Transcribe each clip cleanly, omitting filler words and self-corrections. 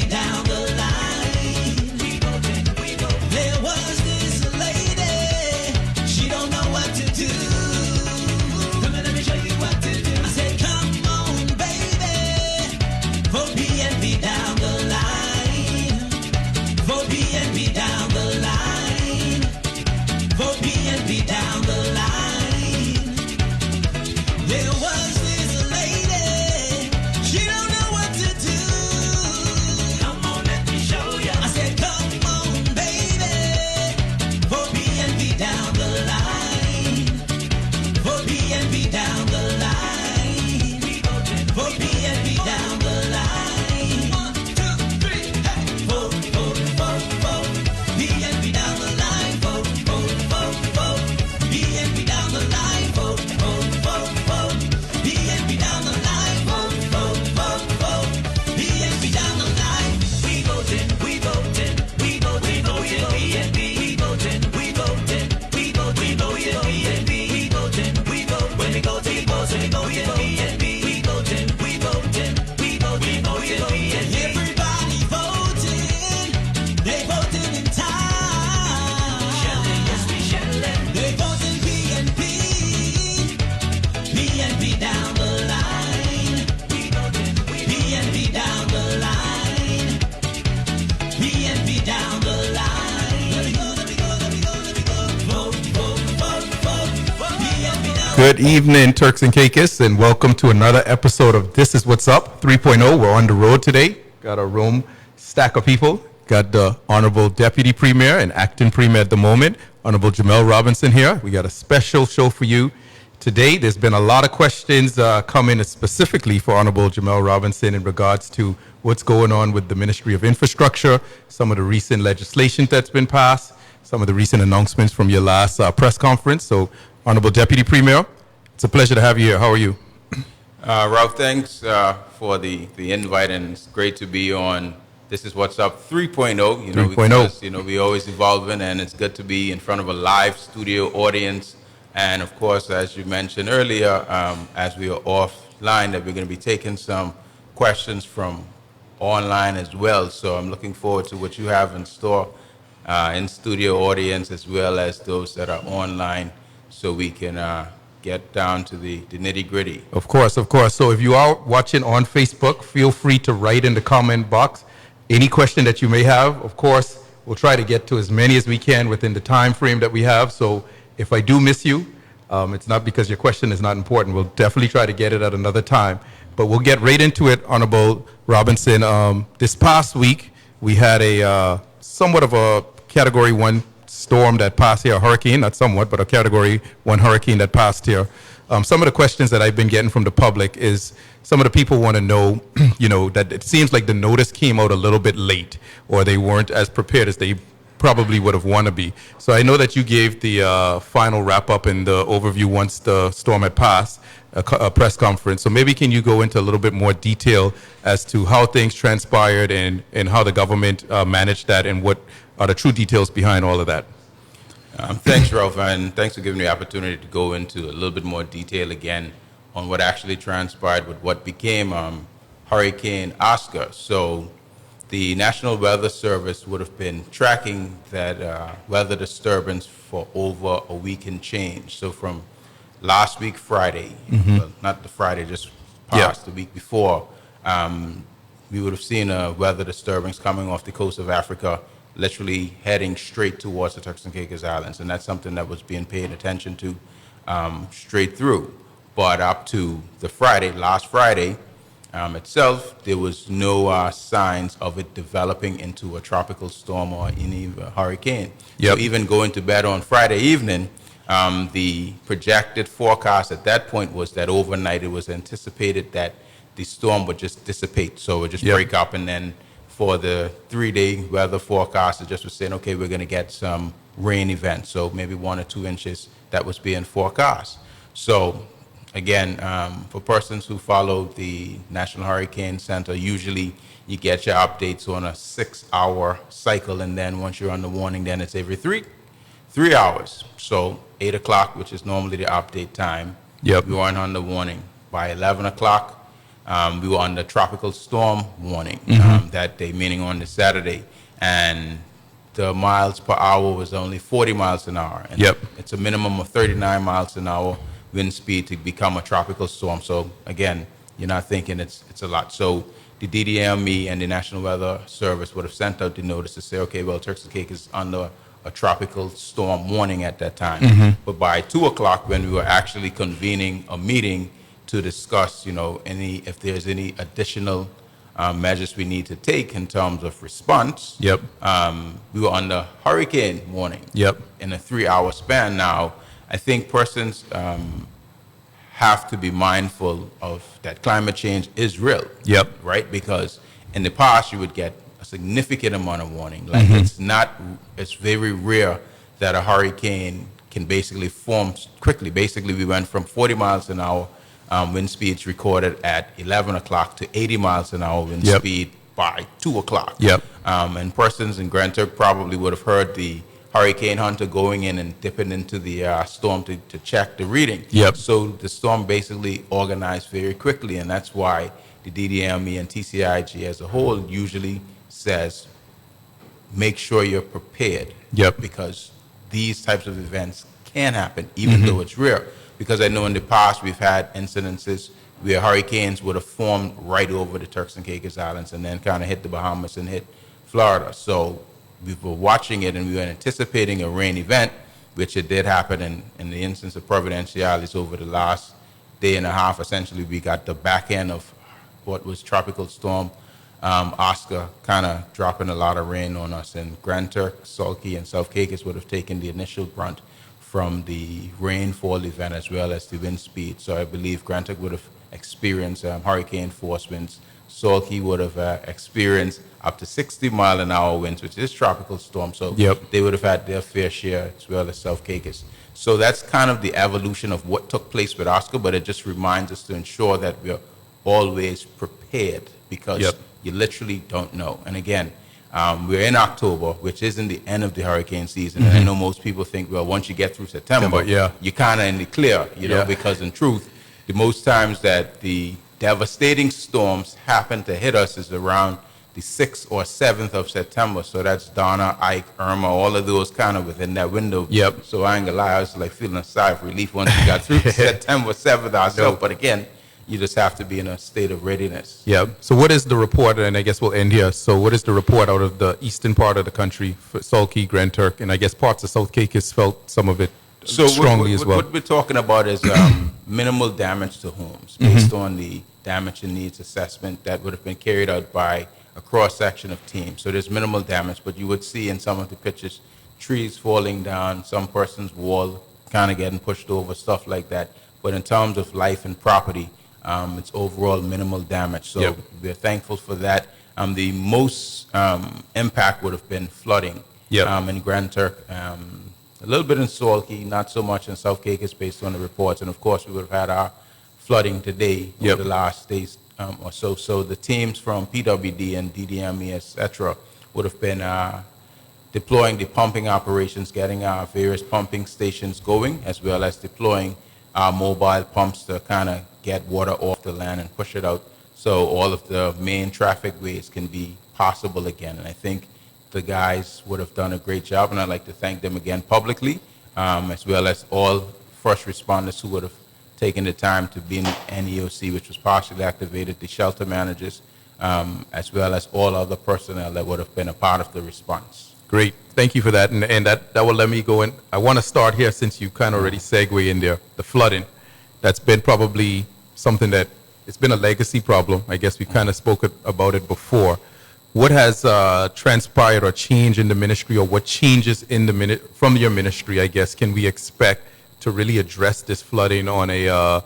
down the Good evening, Turks and Caicos, and welcome to another episode of This Is What's Up 3.0. We're on the road today. Got a room stack of people. Got the Honorable Deputy Premier and Acting Premier at the moment, Honorable Jamell Robinson here. We got a special show for you today. There's been a lot of questions coming specifically for Honorable Jamell Robinson in regards to what's going on with the Ministry of Infrastructure, some of the recent legislation that's been passed, some of the recent announcements from your last press conference. So, Honorable Deputy Premier, it's a pleasure to have you here. How are you? Ralph, thanks for the invite, and it's great to be on This Is What's Up 3.0. 3.0. Because, we always evolving, and it's good to be in front of a live studio audience. And of course, as you mentioned earlier, as we are offline, that we're going to be taking some questions from online as well. So I'm looking forward to what you have in store in studio audience, as well as those that are online, so we can get down to the nitty-gritty. Of course. So if you are watching on Facebook, feel free to write in the comment box any question that you may have. Of course, we'll try to get to as many as we can within the time frame that we have. So if I do miss you, it's not because your question is not important. We'll definitely try to get it at another time. But we'll get right into it, Honorable Robinson. This past week, we had a somewhat of a Category 1 storm that passed here, a hurricane, not somewhat, but a Category 1 hurricane that passed here. Some of the questions that I've been getting from the public is some of the people want to know, that it seems like the notice came out a little bit late, or they weren't as prepared as they probably would have wanted to be. So I know that you gave the final wrap-up and the overview once the storm had passed, a press conference. So maybe can you go into a little bit more detail as to how things transpired and how the government managed that, and what are the true details behind all of that? Thanks, Ralph, and thanks for giving me the opportunity to go into a little bit more detail again on what actually transpired with what became Hurricane Oscar. So the National Weather Service would have been tracking that weather disturbance for over a week and change. So from last week, Friday, well, not the Friday, just past the week before, we would have seen a weather disturbance coming off the coast of Africa, literally heading straight towards the Turks and Caicos Islands. And that's something that was being paid attention to straight through. But up to the last Friday itself, there was no signs of it developing into a tropical storm or any hurricane. So even going to bed on Friday evening, the projected forecast at that point was that overnight it was anticipated that the storm would just dissipate. So it would just break up, and then for the 3-day weather forecast, it just was saying, okay, we're going to get some rain events. So maybe 1 or 2 inches that was being forecast. So again, for persons who follow the National Hurricane Center, usually you get your updates on a 6-hour cycle. And then once you're on the warning, then it's every 3 hours. So 8 o'clock, which is normally the update time, we weren't on the warning. By 11 o'clock, we were on the tropical storm warning that day, meaning on the Saturday. And the miles per hour was only 40 miles an hour. And it's a minimum of 39 miles an hour wind speed to become a tropical storm. So again, you're not thinking it's a lot. So the DDME and the National Weather Service would have sent out the notice to say, okay, well, Turks and Caicos is under a tropical storm warning at that time. But by 2 o'clock, when we were actually convening a meeting to discuss, if there's any additional measures we need to take in terms of response, we were under hurricane warning in a 3-hour span. Now, I think persons have to be mindful of that climate change is real, right? Because in the past, you would get a significant amount of warning. Like it's very rare that a hurricane can basically form quickly. Basically, we went from 40 miles an hour wind speeds recorded at 11 o'clock to 80 miles an hour wind speed by 2 o'clock. And persons in Grand Turk probably would have heard the hurricane hunter going in and dipping into the storm to check the reading. So the storm basically organized very quickly, and that's why the DDME and TCIG as a whole usually says, make sure you're prepared, because these types of events can happen, even though it's rare. Because I know in the past we've had incidences where hurricanes would have formed right over the Turks and Caicos Islands and then kind of hit the Bahamas and hit Florida. So we were watching it and we were anticipating a rain event, which it did happen in the instance of Providenciales over the last day and a half. Essentially, we got the back end of what was Tropical Storm Oscar kind of dropping a lot of rain on us. And Grand Turk, Salke, and South Caicos would have taken the initial brunt from the rainfall event as well as the wind speed. So I believe Grand Turk would have experienced hurricane force winds. Salke would have experienced up to 60-mile-an-hour winds, which is tropical storm. So they would have had their fair share as well as South Caicos. So that's kind of the evolution of what took place with Oscar, but it just reminds us to ensure that we're always prepared because you literally don't know. And again, we're in October, which isn't the end of the hurricane season. And I know most people think, well, once you get through September, you're kind of in the clear, you know, because in truth, the most times that the devastating storms happen to hit us is around the 6th or 7th of September. So that's Donna, Ike, Irma, all of those kind of within that window. So I ain't gonna lie, I was like feeling a sigh of relief once we got through September 7th ourselves. But again, you just have to be in a state of readiness. So what is the report, and I guess we'll end here. So what is the report out of the eastern part of the country, for Salke, Grand Turk, and I guess parts of South Caicos felt some of it strongly as well? What we're talking about is minimal damage to homes based on the damage and needs assessment that would have been carried out by a cross-section of teams. So there's minimal damage, but you would see in some of the pictures trees falling down, some person's wall kind of getting pushed over, stuff like that. But in terms of life and property, it's overall minimal damage. So we're thankful for that. The most impact would have been flooding in Grand Turk, a little bit in Salke, not so much in South Caicos based on the reports. And of course, we would have had our flooding today over the last days or so. So the teams from PWD and DDME, etc., would have been deploying the pumping operations, getting our various pumping stations going, as well as deploying our mobile pumps to kind of get water off the land and push it out so all of the main traffic ways can be possible again. And I think the guys would have done a great job, and I'd like to thank them again publicly, as well as all first responders who would have taken the time to be in NEOC, which was partially activated, the shelter managers, as well as all other personnel that would have been a part of the response. Great. Thank you for that. And that will let me go in. I want to start here since you kind of already segue in there. The flooding, that's been probably something that it's been a legacy problem. I guess we kind of spoke about it before. What has transpired or changed in the ministry, or what changes in the from your ministry, I guess, can we expect to really address this flooding on a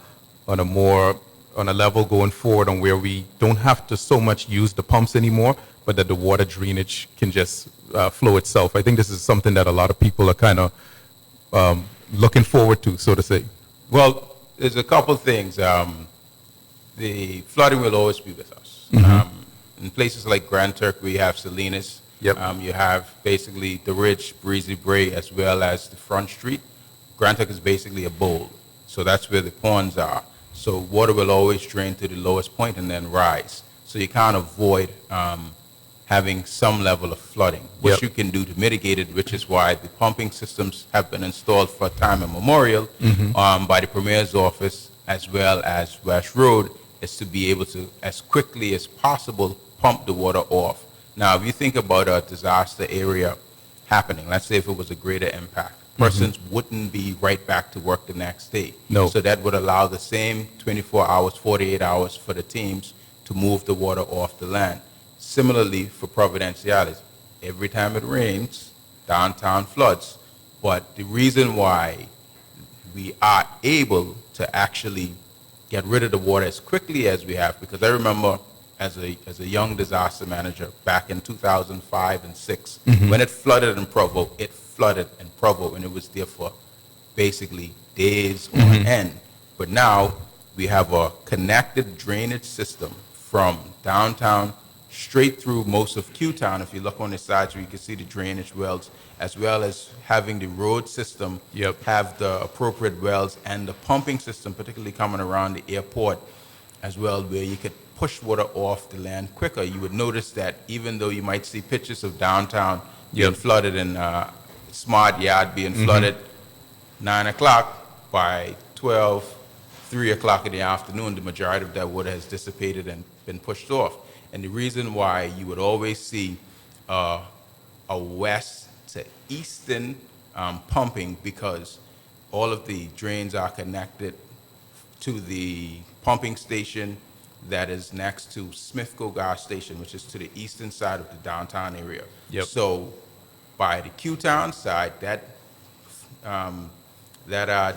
level going forward, on where we don't have to so much use the pumps anymore, but that the water drainage can just flow itself? I think this is something that a lot of people are kind of looking forward to, so to say. Well, there's a couple things. The flooding will always be with us. In places like Grand Turk, we have Salinas. You have basically the Ridge, Breezy Brae, as well as the Front Street. Grand Turk is basically a bowl, so that's where the ponds are. So water will always drain to the lowest point and then rise. So you can't avoid having some level of flooding, which you can do to mitigate it, which is why the pumping systems have been installed for time immemorial by the Premier's office, as well as West Road, is to be able to, as quickly as possible, pump the water off. Now, if you think about a disaster area happening, let's say if it was a greater impact, persons wouldn't be right back to work the next day. So that would allow the same 24 hours, 48 hours for the teams to move the water off the land. Similarly, for Providenciales, every time it rains, downtown floods. But the reason why we are able to actually get rid of the water as quickly as we have, because I remember as a young disaster manager back in 2005 and 6, when it flooded in Provo, and it was there for basically days on end. But now we have a connected drainage system from downtown straight through most of Q-Town. If you look on the sides, where you can see the drainage wells, as well as having the road system have the appropriate wells, and the pumping system, particularly coming around the airport as well, where you could push water off the land quicker. You would notice that even though you might see pictures of downtown being flooded and Smart Yard being flooded 9 o'clock, by 12, 3 o'clock in the afternoon, the majority of that water has dissipated and been pushed off. And the reason why you would always see a west to eastern pumping because all of the drains are connected to the pumping station that is next to Smithco Gas Station, which is to the eastern side of the downtown area. Yep. So by the Q-Town side, that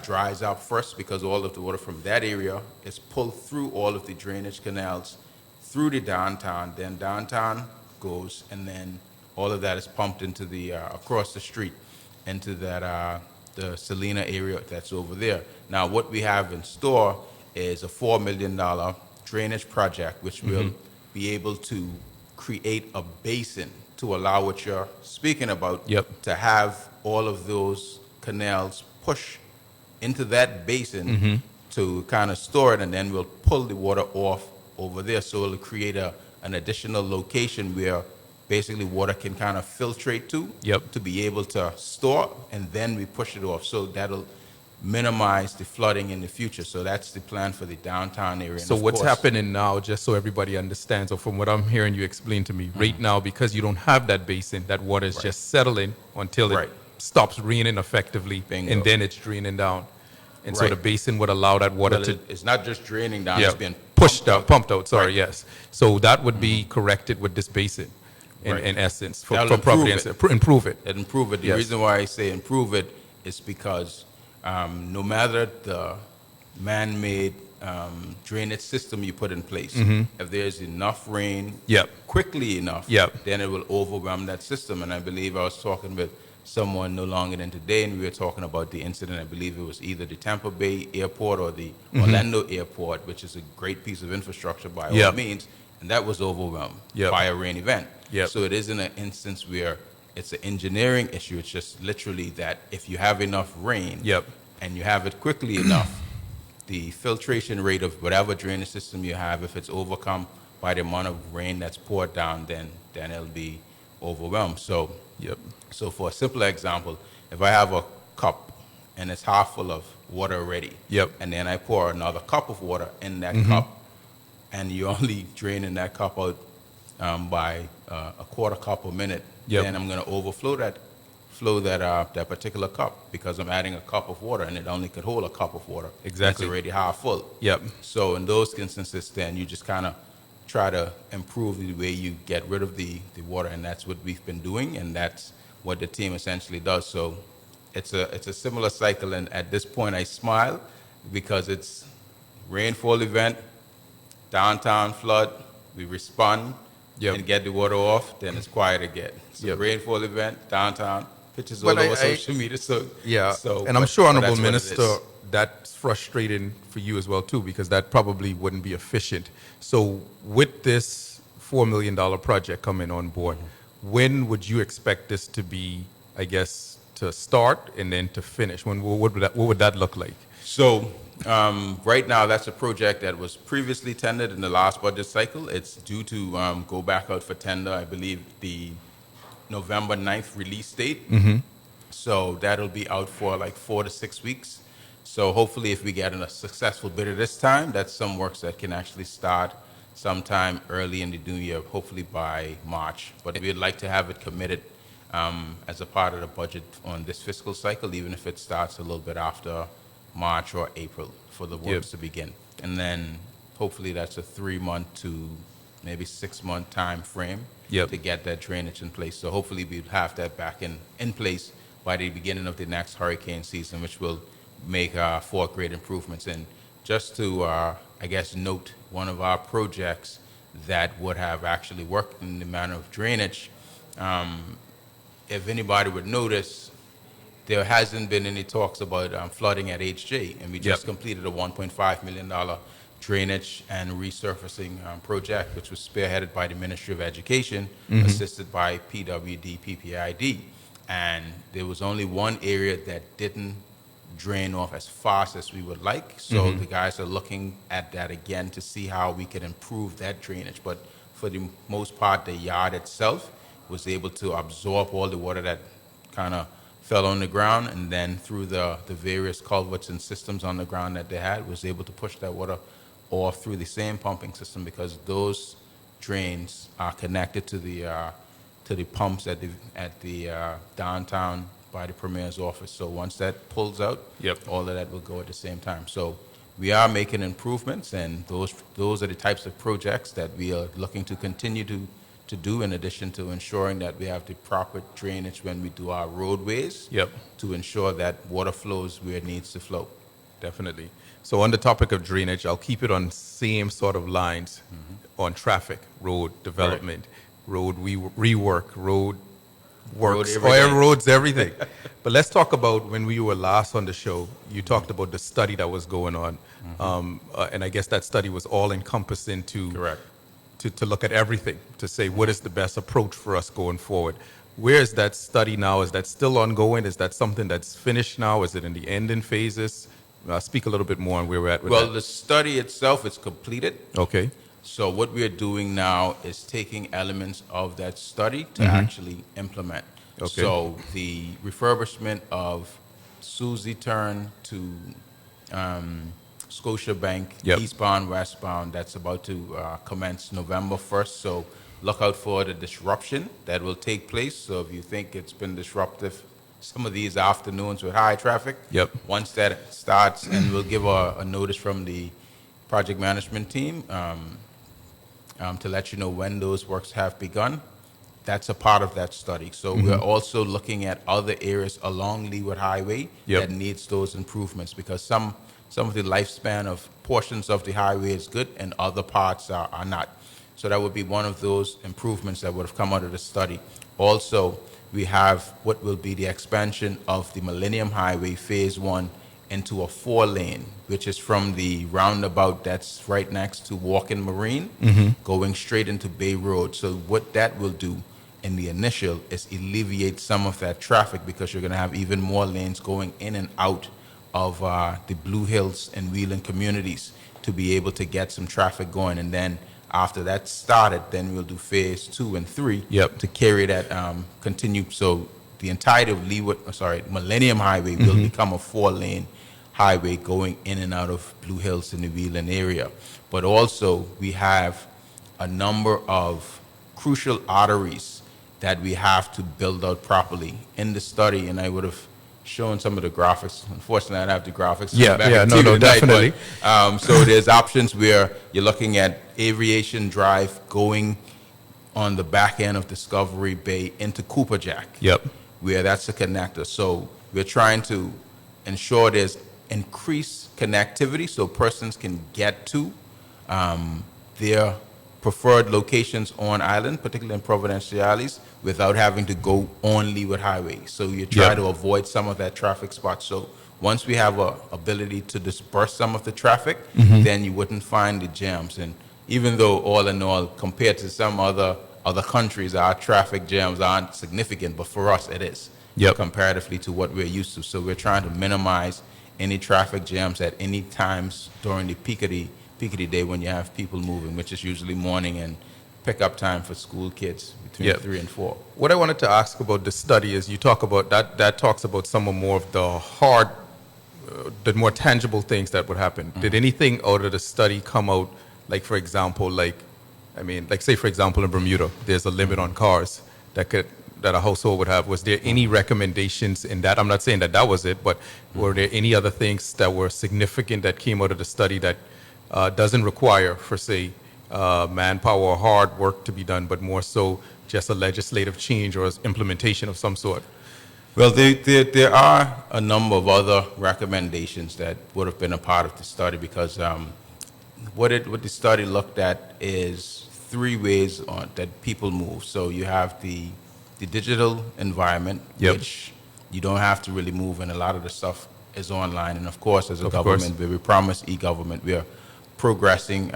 dries up first because all of the water from that area is pulled through all of the drainage canals through the downtown. Then downtown goes, and then all of that is pumped into the across the street into that the Salina area that's over there. Now, what we have in store is a $4 million drainage project, which will be able to create a basin to allow what you're speaking about, Yep. to have all of those canals push into that basin to kind of store it, and then we'll pull the water off over there. So it'll create an additional location where basically water can kind of filtrate to, Yep. to be able to store, and then we push it off. So that'll minimize the flooding in the future. So that's the plan for the downtown area. And So of what's course- happening now, just so everybody understands, or from what I'm hearing you explain to me, right now, because you don't have that basin, that water is just settling until it Right. stops raining effectively, Bingo. and then it's draining down. And so Right. the basin would allow that water Well, to it's not just draining down, yeah, it's being pushed out, pumped out, sorry, Right. yes. So that would be corrected with this basin, Right. in essence, for That'll property improve and improve it. and improve it. The Yes. reason why I say improve it is because no matter the man-made drainage system you put in place, if there's enough rain Yep. quickly enough, Yep. then it will overwhelm that system. And I believe I was talking with someone no longer than today, and we were talking about the incident. I believe it was either the Tampa Bay airport or the Orlando airport, which is a great piece of infrastructure by all Yep. means, and that was overwhelmed Yep. by a rain event. Yep. So it isn't an instance where it's an engineering issue. It's just literally that if you have enough rain Yep. and you have it quickly enough, the filtration rate of whatever drainage system you have, if it's overcome by the amount of rain that's poured down, then it'll be overwhelmed. So Yep. so for a simple example, if I have a cup and it's half full of water already, Yep. and then I pour another cup of water in that cup, and you're only draining that cup out by a quarter cup a minute, Yep. then I'm going to overflow that particular cup because I'm adding a cup of water, and it only could hold a cup of water. Exactly. It's already half full. Yep. So in those instances, then you just kind of try to improve the way you get rid of the water, and that's what we've been doing, and that's what the team essentially does. So it's a similar cycle, and at this point I smile because it's rainfall event, downtown flood, we respond Yep. and get the water off, then it's quiet again. So Yep. rainfall event, downtown, pictures But all I- over I- social media. So Yeah, so, and I'm but- sure, but Honorable that's what it Minister, is. that's frustrating for you as well too, because that probably wouldn't be efficient. So with this $4 million project coming on board, when would you expect this to be, I guess, to start and then to finish? What would that look like? So right now, that's a project that was previously tendered in the last budget cycle. It's due to go back out for tender, I believe, the November 9th release date. So that'll be out for like 4 to 6 weeks. So hopefully, if we get a successful bidder this time, that's some works that can actually start sometime early in the new year, hopefully by March. But we'd like to have it committed as a part of the budget on this fiscal cycle, even if it starts a little bit after March or April for the works to begin. And then hopefully that's a 3-month to maybe 6-month time frame Yep. to get that drainage in place. So hopefully we'd have that back in place by the beginning of the next hurricane season, which will make 4 great improvements. And just to, I guess, note one of our projects that would have actually worked in the manner of drainage, if anybody would notice, there hasn't been any talks about flooding at HJ, and we just Yep. completed a $1.5 million drainage and resurfacing project, which was spearheaded by the Ministry of Education, assisted by PWD, PPID. And there was only one area that didn't drain off as fast as we would like. So the guys are looking at that again to see how we can improve that drainage. But for the most part, the yard itself was able to absorb all the water that kind of fell on the ground, and then through the various culverts and systems on the ground that they had, was able to push that water off through the same pumping system, because those drains are connected to the pumps at the downtown by the Premier's office. So once that pulls out, Yep. all of that will go at the same time. So we are making improvements, and those are the types of projects that we are looking to continue to do, in addition to ensuring that we have the proper drainage when we do our roadways. Yep. To ensure that water flows where it needs to flow. Definitely. So on the topic of drainage, I'll keep it on same sort of lines on traffic, road development, road rework, road works, roads, everything. But let's talk about when we were last on the show. You talked about the study that was going on, and I guess that study was all encompassing Correct. to look at everything, to say what is the best approach for us going forward. Where is that study now? Is that still ongoing? Is that something that's finished now? Is it in the ending phases? Speak a little bit more on where we're at with Well, that. the study itself is completed. Okay. So what we're doing now is taking elements of that study to actually implement. Okay. So the refurbishment of Susie Turn to Scotiabank, Yep. eastbound, westbound, that's about to commence November 1st. So look out for the disruption that will take place. So if you think it's been disruptive some of these afternoons with high traffic, Yep. once that starts, and we'll give a notice from the project management team to let you know when those works have begun. That's a part of that study. So we're also looking at other areas along Leeward Highway Yep. that needs those improvements, because some of the lifespan of portions of the highway is good and other parts are not. So that would be one of those improvements that would have come out of the study. Also, we have what will be the expansion of the Millennium Highway Phase 1 into a 4-lane, which is from the roundabout that's right next to Walking Marine, going straight into Bay Road. So what that will do in the initial is alleviate some of that traffic, because you're going to have even more lanes going in and out of the Blue Hills and Wheeling communities to be able to get some traffic going. And then after that's started, then we'll do Phase 2 and 3 Yep. to carry that, continue. So the entirety of Millennium Highway will become a 4-lane highway going in and out of Blue Hills in the Wheeling area. But also we have a number of crucial arteries that we have to build out properly in the study, and I would have shown some of the graphics. Unfortunately, I don't have the graphics. Yeah, back yeah, in no, tonight, definitely. but, so there's options where you're looking at Aviation Drive going on the back end of Discovery Bay into Cooper Jack, Yep. where that's a connector. So we're trying to ensure there's increased connectivity so persons can get to their preferred locations on island, particularly in Providenciales, without having to go on Leeward Highway. So you try Yep. to avoid some of that traffic spot. So once we have a ability to disperse some of the traffic, then you wouldn't find the jams. And even though all in all, compared to some other countries, our traffic jams aren't significant, but for us it is. Yep. Comparatively to what we're used to. So we're trying to minimize any traffic jams at any times during the peak of the day when you have people moving, which is usually morning and pickup time for school kids between Yep. 3 and 4. What I wanted to ask about the study is you talk about that talks about some of more of the hard, the more tangible things that would happen. Did anything out of the study come out, like for example, say for example in Bermuda, there's a limit on cars that a household would have. Was there any recommendations in that? I'm not saying that was it, but were there any other things that were significant that came out of the study that doesn't require, for say, manpower or hard work to be done, but more so just a legislative change or implementation of some sort? Well, there are a number of other recommendations that would have been a part of the study, because what the study looked at is 3 ways that people move. So you have the digital environment, Yep. which you don't have to really move, and a lot of the stuff is online. And of course, as a Of government, we promise e-government. We are progressing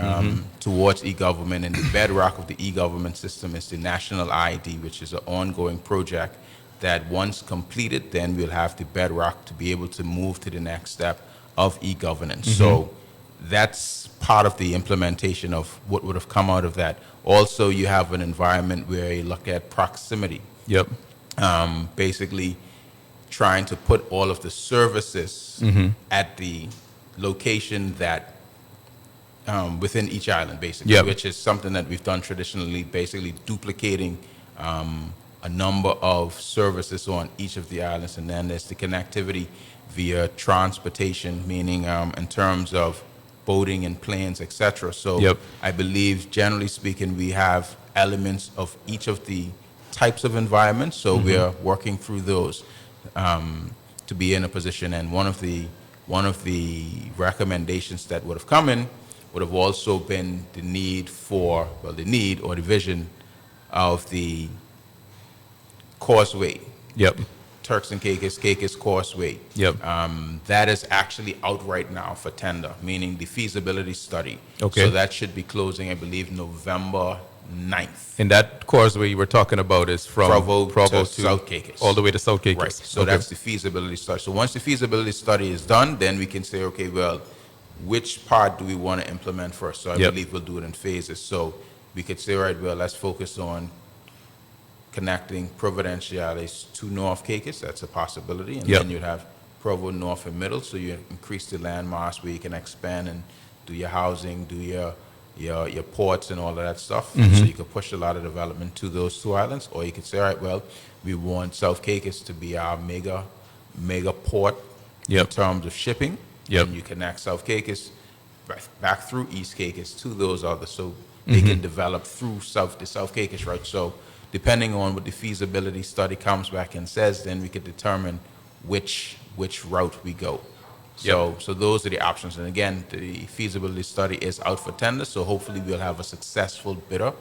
towards e-government, and the bedrock of the e-government system is the National ID, which is an ongoing project that once completed, then we'll have the bedrock to be able to move to the next step of e-governance. So that's part of the implementation of what would have come out of that. Also, you have an environment where you look at proximity. Yep. Basically trying to put all of the services at the location that within each island, basically, Yep. which is something that we've done traditionally, basically duplicating a number of services on each of the islands, and then there's the connectivity via transportation, meaning in terms of boating and planes, etc. So Yep. I believe, generally speaking, we have elements of each of the types of environments. So we are working through those to be in a position. And one of the recommendations that would have come in would have also been the need for, well, the need or the vision of the causeway, Yep. Turks and Caicos Causeway. Yep. That is actually out right now for tender, meaning the feasibility study. Okay. So that should be closing, I believe, November 9th. And that causeway you were talking about is from Provo to South Caicos. all the way to South Caicos. Right. So Okay. that's the feasibility study. So once the feasibility study is done, then we can say, okay, well, which part do we want to implement first? So I Yep. believe we'll do it in phases. So we could say, all right, well, let's focus on connecting Providenciales to North Caicos. That's a possibility. And Yep. then you'd have Provo North and Middle. So you increase the landmass where you can expand and do your housing, do your ports and all of that stuff. Mm-hmm. So you could push a lot of development to those two islands. Or you could say, all right, well, we want South Caicos to be our mega port Yep. in terms of shipping. Yep. And you connect South Caicos back through East Caicos to those others. So they can develop through the South Caicos route. So depending on what the feasibility study comes back and says, then we could determine which route we go. So those are the options. And again, the feasibility study is out for tender, so hopefully we'll have a successful bidder,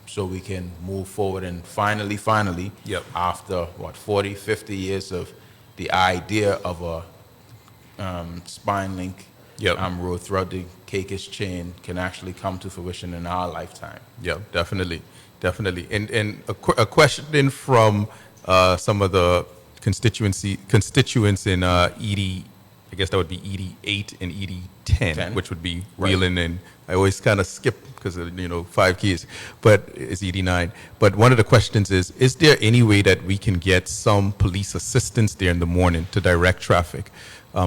so we can move forward. And finally, Yep. after 40, 50 years of the idea of a spine link Yep. road throughout the Caicos chain can actually come to fruition in our lifetime. Yeah, definitely. And a question from some of the constituents in ED, I guess that would be ED 8 and ED 10, which would be Right. Wheeling, and I always kind of skip because of 5 keys, but it's ED 9. But one of the questions is there any way that we can get some police assistance there in the morning to direct traffic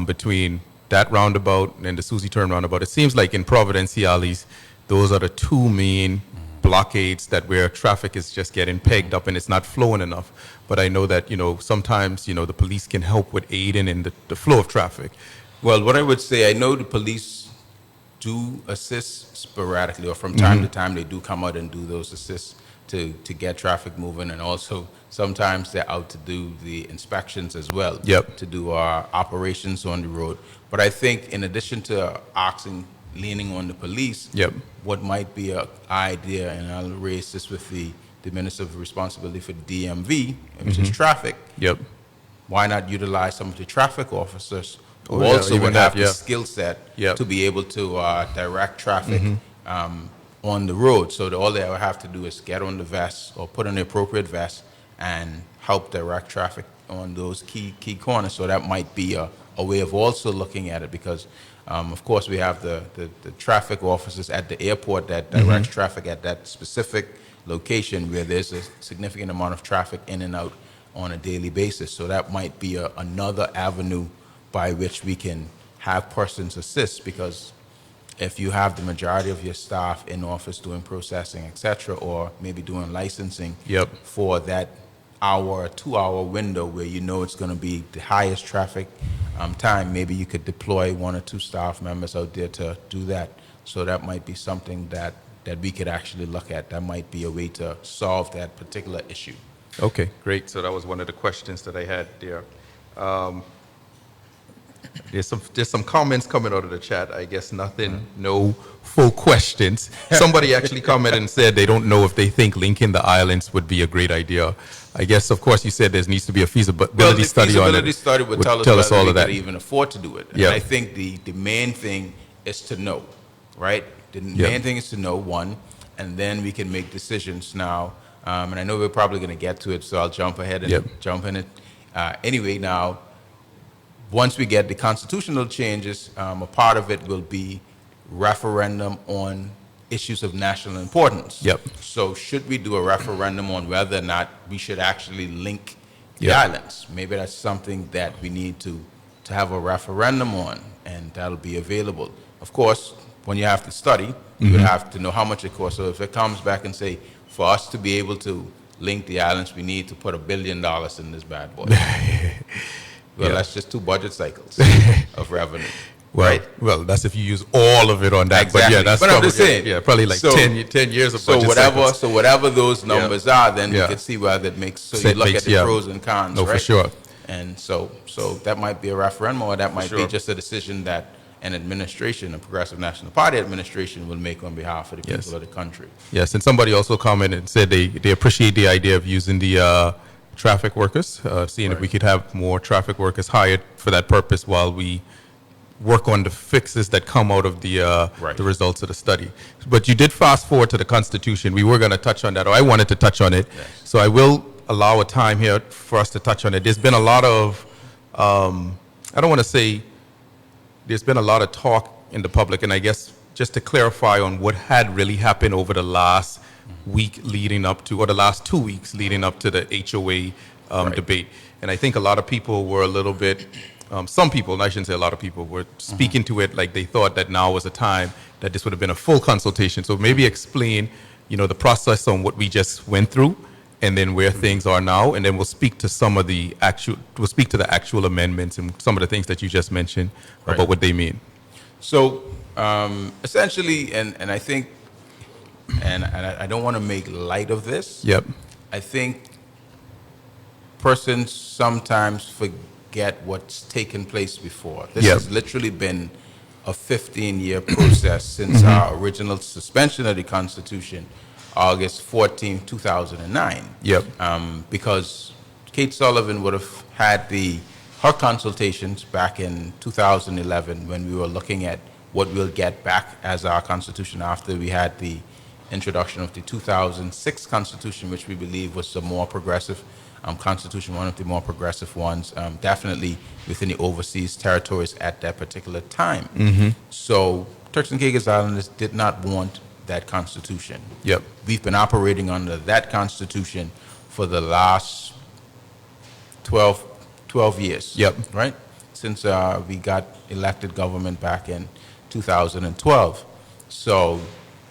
between that roundabout and the Susie Turn roundabout? It seems like in Providenciales, those are the two main blockades that where traffic is just getting pegged up and it's not flowing enough. But I know that, sometimes, the police can help with aiding in the flow of traffic. Well, what I would say, I know the police do assist sporadically, or from time to time they do come out and do those assists to get traffic moving, and also sometimes they're out to do the inspections as well, Yep. to do our operations on the road. But I think in addition to leaning on the police, Yep. what might be an idea, and I'll raise this with the Minister of Responsibility for DMV, which is traffic, Yep. why not utilize some of the traffic officers who Oh, yeah, also even would that, have yeah. the skill set Yep. to be able to direct traffic on the road. So all they would have to do is get on the vest or put on the appropriate vest and help direct traffic on those key corners. So that might be a way of also looking at it, because of course we have the traffic officers at the airport that direct traffic at that specific location where there's a significant amount of traffic in and out on a daily basis. So that might be another avenue by which we can have persons assist, because if you have the majority of your staff in office doing processing, et cetera, or maybe doing licensing Yep. for that hour or 2-hour window where it's going to be the highest traffic time, maybe you could deploy 1 or 2 staff members out there to do that. So that might be something that we could actually look at. That might be a way to solve that particular issue. Okay, great. So that was one of the questions that I had there. There's some comments coming out of the chat. I guess nothing, no full questions. Somebody actually commented and said they don't know if they think linking the islands would be a great idea. I guess, of course, you said there needs to be a feasibility study on it. The feasibility study would tell us all whether of we that. could even afford to do it. And Yeah. I think the main thing is to know, right? The Yeah. main thing is to know, one, and then we can make decisions now. And I know we're probably going to get to it, so I'll jump ahead and Yep. jump in it. Anyway, now, once we get the constitutional changes, a part of it will be referendum on issues of national importance. Yep. So should we do a referendum on whether or not we should actually link the Yep. islands? Maybe that's something that we need to have a referendum on, and that'll be available. Of course, when you have to study, you would have to know how much it costs. So if it comes back and say, for us to be able to link the islands, we need to put $1 billion in this bad boy. Well, Yeah. that's just 2 budget cycles of revenue. Well, right? well, that's if you use all of it on that. Exactly. But yeah, that's But I'm probably, just saying. yeah, probably like So- 10 years of So budget whatever, cycles. so whatever those numbers are, then Yeah. you can see whether it makes. So So you it look makes- at the yeah. pros and cons, No, right? for sure. And so that might be a referendum, or that might be sure. just a decision that an administration, a Progressive National Party administration, will make on behalf of the Yes. people of the country. Yes, and somebody also commented and said they appreciate the idea of using the traffic workers, seeing if we could have more traffic workers hired for that purpose while we work on the fixes that come out of the Right. the results of the study. But you did fast forward to the Constitution. We were going to touch on that, or I wanted to touch on it. Yes. So I will allow a time here for us to touch on it. There's been a lot of, I don't want to say, there's been a lot of talk in the public, and I guess just to clarify on what had really happened over the last week leading up to, or the last 2 weeks leading up to the HOA Right. debate. And I think a lot of people were a little bit, some people, and I shouldn't say a lot of people, were speaking to it like they thought that now was a time that this would have been a full consultation. So maybe explain, the process on what we just went through, and then where things are now, and then we'll speak to we'll speak to the actual amendments and some of the things that you just mentioned Right. about what they mean. So essentially, and I think, and I don't want to make light of this. Yep. I think persons sometimes forget what's taken place before. This Yep. has literally been a 15-year process since our original suspension of the Constitution, August 14, 2009. Yep. Because Kate Sullivan would have had her consultations back in 2011 when we were looking at what we'll get back as our Constitution after we had the introduction of the 2006 Constitution, which we believe was the more progressive Constitution, one of the more progressive ones, definitely within the overseas territories at that particular time. So Turks and Caicos Islanders did not want that Constitution. Yep. We've been operating under that Constitution for the last 12 years. Yep. Right? Since we got elected government back in 2012. So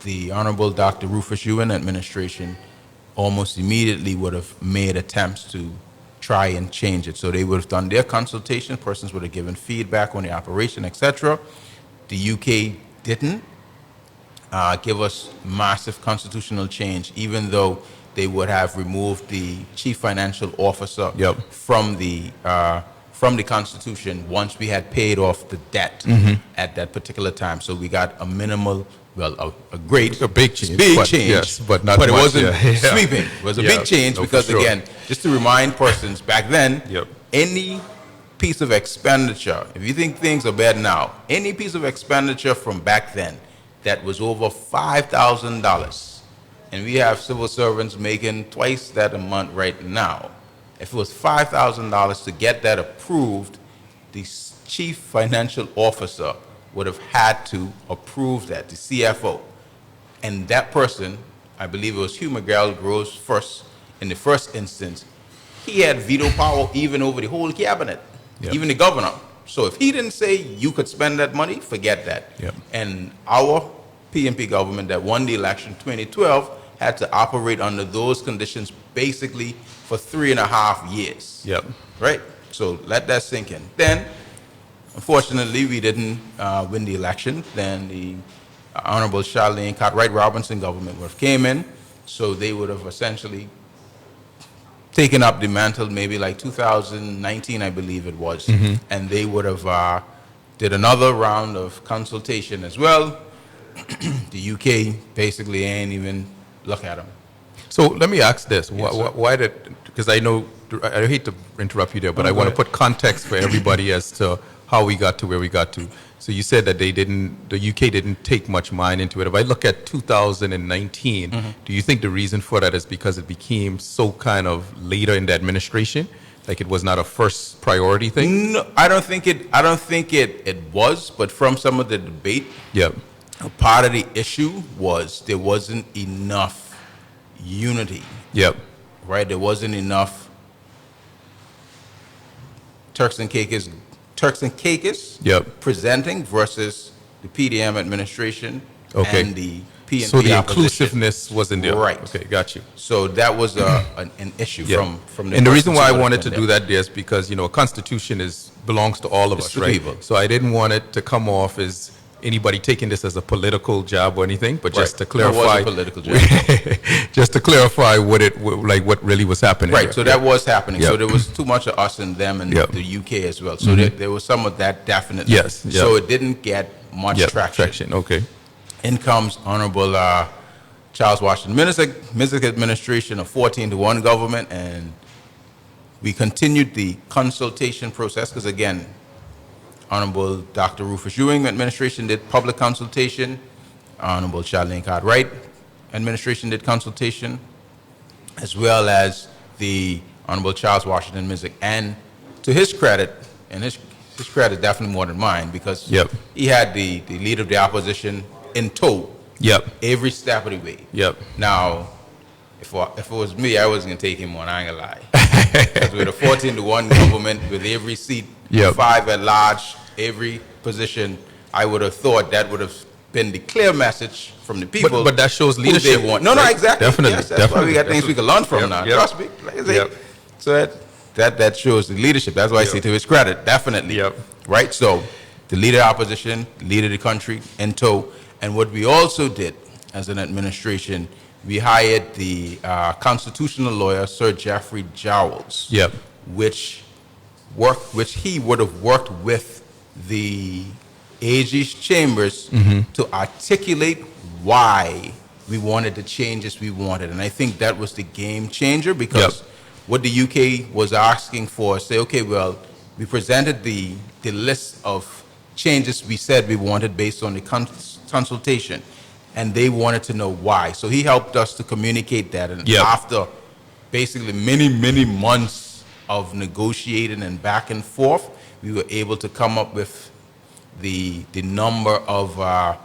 the Honorable Dr. Rufus Ewan administration almost immediately would have made attempts to try and change it. So they would have done their consultation, persons would have given feedback on the operation, etc. The UK didn't give us massive constitutional change, even though they would have removed the chief financial officer Yep. from the Constitution once we had paid off the debt at that particular time. So we got a minimal, well, a big change, yes, but not it much, wasn't yeah. sweeping. It was a Yeah, big change no, for because sure. again, just to remind persons, back then, Yep. any piece of expenditure, if you think things are bad now, any piece of expenditure from back then that was over $5,000, and we have civil servants making twice that amount right now. If it was $5,000 to get that approved, the chief financial officer would have had to approve that, the CFO. And that person, I believe it was Hugh McGill Groves first, in the first instance, he had veto power even over the whole cabinet, Yep. even the governor. So if he didn't say you could spend that money, forget that. Yep. And our PNP government that won the election 2012 had to operate under those conditions basically for 3.5 years. Yep. Right? So let that sink in. Then, unfortunately, we didn't win the election. Then the Honorable Charlene Cartwright Robinson government would have came in, so they would have essentially taken up the mantle maybe like 2019, I believe it was, and they would have did another round of consultation as well. The UK basically ain't even look at them. So let me ask this: Yes, sir. why did? Because I know I hate to interrupt you there, but No, I go want to ahead. put context for everybody as to how we got to where we got to. So you said that the UK didn't take much mind into it. If I look at 2019, do you think the reason for that is because it became so kind of later in the administration, like it was not a first priority thing? No, I don't think it was, but from some of the debate, Yeah. a part of the issue was there wasn't enough unity, Yep. right? There wasn't enough Turks and Caicos Yep. presenting versus the PDM administration Okay. and the PNP So the opposition. inclusiveness wasn't there. Right. Okay, got you. So that was an issue Yeah. from the And the reason persons why I who would wanted have to been do there. that is because, a constitution belongs to all of It's us, the right? people. So I didn't want it to come off as anybody taking this as a political job or anything, but just to Right. No, it was clarify, a political job. just to clarify what really was happening. Right, there. so that was happening. So Yep. there was too much of us and them in Yep. the UK as well. So there was some of that definitely. Yes, yep. So it didn't get much Yep, traction. Okay. In comes Honorable Charles Washington Mizik administration, a 14-1 government, and we continued the consultation process because, again, Honorable Dr. Rufus Ewing administration did public consultation. Honorable Charlene Cartwright administration did consultation, as well as the Honorable Charles Washington Mizik. And to his credit, and his credit definitely more than mine, because Yep. he had the leader of the opposition in tow Yep. every step of the way. Yep. Now, if it was me, I wasn't going to take him on, I ain't going to lie. Because with a 14-1 government, with every seat, Yep. 5 at large, every position, I would have thought that would have been the clear message from the people. But that shows who leadership. they want. No, right? exactly. Definitely. Yes, that's why we got things we can learn from Yep, now. yep. Trust me. Like I say, Yep. so that shows the leadership. That's why I say Yep. to his credit, definitely. Yep. Right? So the leader of opposition, leader of the country in tow. And what we also did as an administration, we hired the constitutional lawyer, Sir Jeffrey Jowls, Yep. which he would have worked with the AG's chambers to articulate why we wanted the changes we wanted. And I think that was the game changer, because Yep. what the UK was asking for, say, okay, well, we presented the list of changes we said we wanted based on the consultation, and they wanted to know why. So he helped us to communicate that. And Yep. after basically many, many months of negotiating and back and forth, we were able to come up with the number of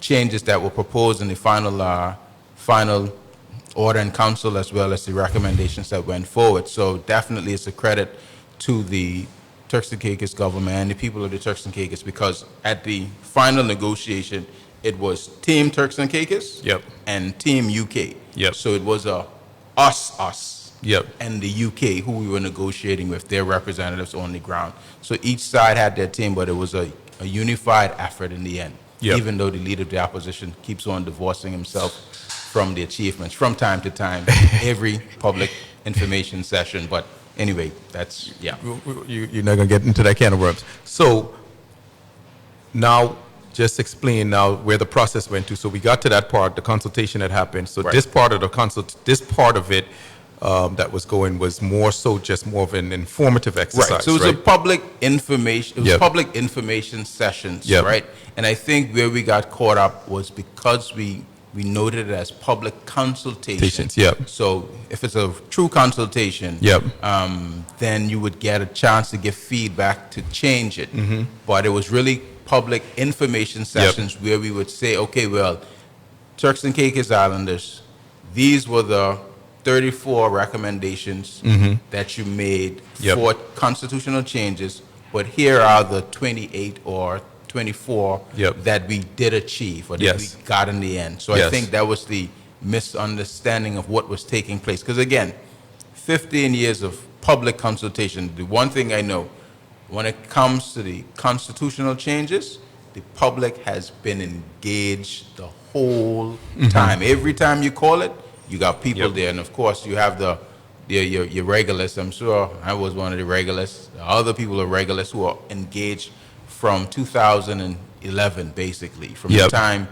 changes that were proposed in the final order in council, as well as the recommendations that went forward. So definitely it's a credit to the Turks and Caicos government and the people of the Turks and Caicos, because at the final negotiation, it was Team Turks and Caicos Yep. and Team UK. Yep. So it was a us. Yep. And the UK, who we were negotiating with, their representatives on the ground. So each side had their team, but it was a unified effort in the end. Yep. Even though the leader of the opposition keeps on divorcing himself from the achievements from time to time, every public information session. But anyway, that's, yeah. You're not going to get into that can of worms. So now, just explain now where the process went to. So we got to that part, the consultation that happened. So Right. this part of this part of it that was going was more so just more of an informative exercise. Right. So it was a public information. It was Yep. public information sessions. Yep. Right. And I think where we got caught up was because we noted it as public consultation. Consultations, yep. So if it's a true consultation, Yep. then you would get a chance to give feedback to change it. Mm-hmm. But it was really public information sessions where we would say, okay, well, Turks and Caicos Islanders, these were the 34 recommendations that you made Yep. for constitutional changes, but here are the 28 or 24 Yep. that we did achieve or that Yes. we got in the end. So I Yes. think that was the misunderstanding of what was taking place. Because again, 15 years of public consultation, the one thing I know, when it comes to the constitutional changes, the public has been engaged the whole time. Every time you call it, you got people Yep. there. And of course, you have your regulars. I'm sure I was one of the regulars. The other people are regulars who are engaged from 2011, basically, from Yep. the time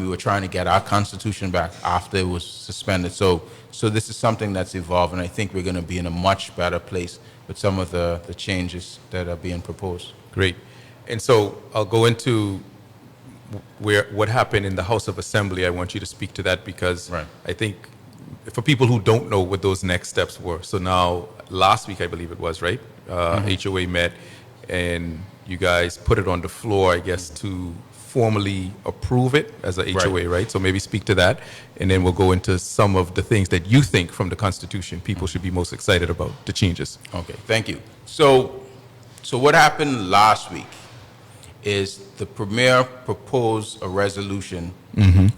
we were trying to get our constitution back after it was suspended. So this is something that's evolved, and I think we're going to be in a much better place with some of the changes that are being proposed. Great. And so I'll go into what happened in the House of Assembly. I want you to speak to that because Right. I think for people who don't know what those next steps were. So now, last week, I believe it was, right? HOA met and you guys put it on the floor, I guess, to formally approve it as a HOA, right? So maybe speak to that, and then we'll go into some of the things that you think from the Constitution people should be most excited about, the changes. Okay, thank you. So what happened last week is the Premier proposed a resolution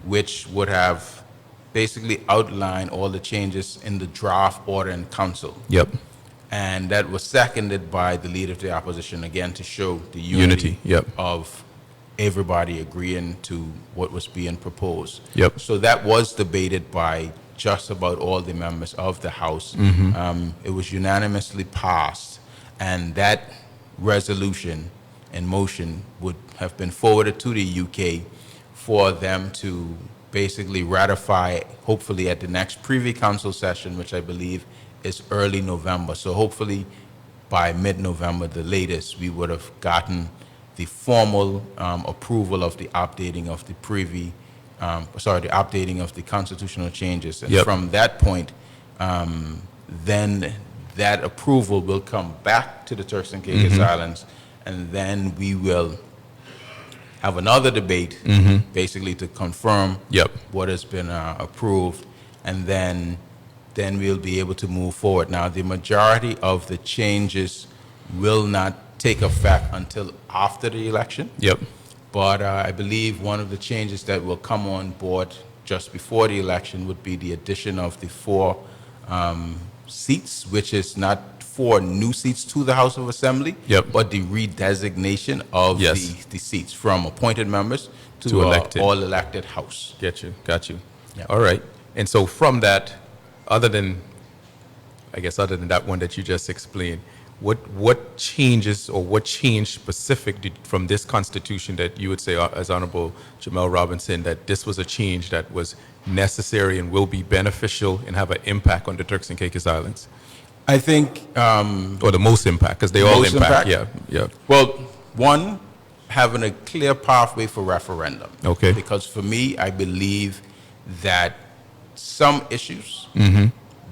which would have basically outlined all the changes in the draft order in council. Yep. And that was seconded by the leader of the opposition, again, to show the Unity, yep. of everybody agreeing to what was being proposed. Yep. So that was debated by just about all the members of the House. It was unanimously passed, and that resolution and motion would have been forwarded to the UK for them to basically ratify, hopefully at the next Privy Council session, which I believe is early November. So hopefully by mid-November, the latest, we would have gotten the formal approval of the updating of the the updating of the constitutional changes. And Yep. from that point, then that approval will come back to the Turks and Caicos Islands, and then we will have another debate, basically to confirm Yep. what has been approved, and then we'll be able to move forward. Now, the majority of the changes will not take effect until after the election. Yep. But I believe one of the changes that will come on board just before the election would be the addition of the 4 seats, which is not 4 new seats to the House of Assembly, Yep. but the redesignation of Yes. the seats from appointed members To elected. all elected House. Got you. Yep. All right. And so from that, other than that one that you just explained, what changes or what changed specific from this Constitution that you would say, as Honorable Jamell Robinson, that this was a change that was necessary and will be beneficial and have an impact on the Turks and Caicos Islands? I think, Or the most impact, because they all Most impact. impact? Yeah. well, one, having a clear pathway for referendum. Okay. Because for me, I believe that some issues,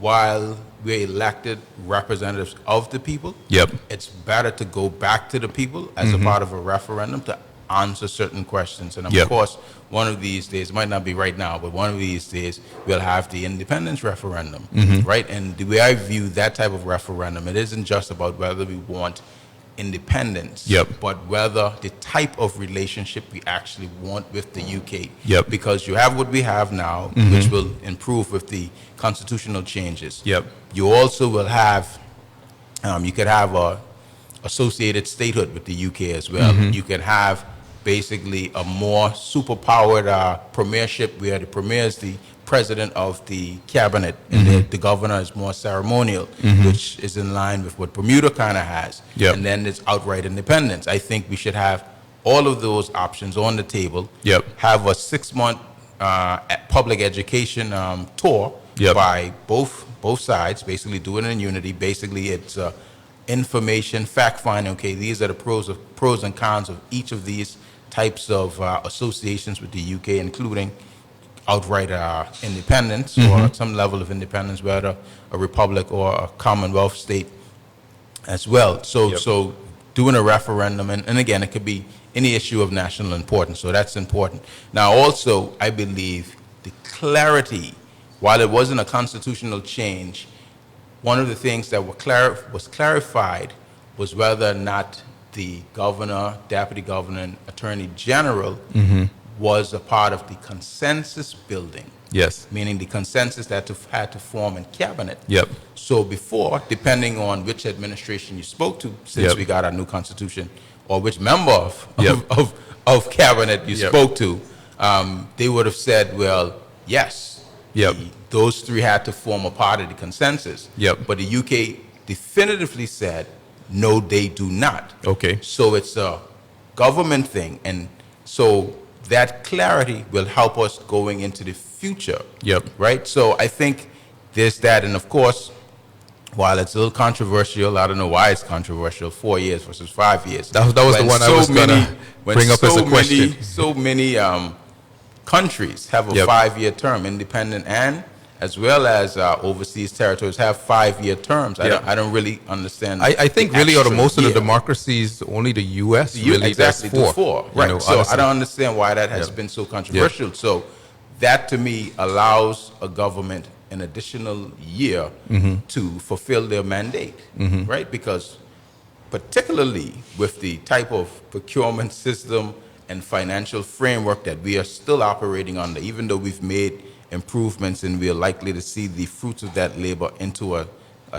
while we're elected representatives of the people, Yep. it's better to go back to the people as a part of a referendum to answer certain questions. And of Yep. course, one of these days, might not be right now, but one of these days, we'll have the independence referendum, right? And the way I view that type of referendum, it isn't just about whether we want independence, Yep. but whether the type of relationship we actually want with the UK. Yep. Because you have what we have now, which will improve with the constitutional changes. Yep. You also will have, you could have a associated statehood with the UK as well. You can have basically a more superpowered premiership where the premier is the president of the cabinet and the governor is more ceremonial, which is in line with what Bermuda kind of has. Yep. And then there's outright independence. I think we should have all of those options on the table. Yep. Have a 6-month public education tour Yep. by both sides, basically do it in unity. Basically, it's information, fact-finding. Okay, these are the pros and cons of each of these types of associations with the UK, including outright independence or some level of independence, whether a republic or a commonwealth state as well. So, Yep. so doing a referendum, and again, it could be any issue of national importance, so that's important. Now, also, I believe the clarity, while it wasn't a constitutional change, one of the things that was clarified was whether or not the governor, deputy governor, and attorney general was a part of the consensus building, Yes. meaning the consensus that had to form in cabinet. Yep. So before, depending on which administration you spoke to, since Yep. we got our new constitution, or which member Yep. of cabinet you Yep. spoke to, they would have said, well, yes, Yep. those 3 had to form a part of the consensus. Yep. But the UK definitively said, no, they do not. Okay. So it's a government thing, and so that clarity will help us going into the future. Yep. Right? So I think there's that, and of course, while it's a little controversial, I don't know why it's controversial, 4 years versus 5 years. That was the When one I so was gonna when bring up as a so question. many- So many countries have a Yep. 5-year term, independent and as well as overseas territories have 5-year terms. Yep. I don't really understand. I think the really out of actual most of the year. democracies, only the U.S. You really exactly does 4. do 4, you right? know, So honestly. I don't understand why that has Yeah. been so controversial. So that to me allows a government an additional year to fulfill their mandate, right? Because particularly with the type of procurement system and financial framework that we are still operating under, even though we've made improvements and we are likely to see the fruits of that labor into a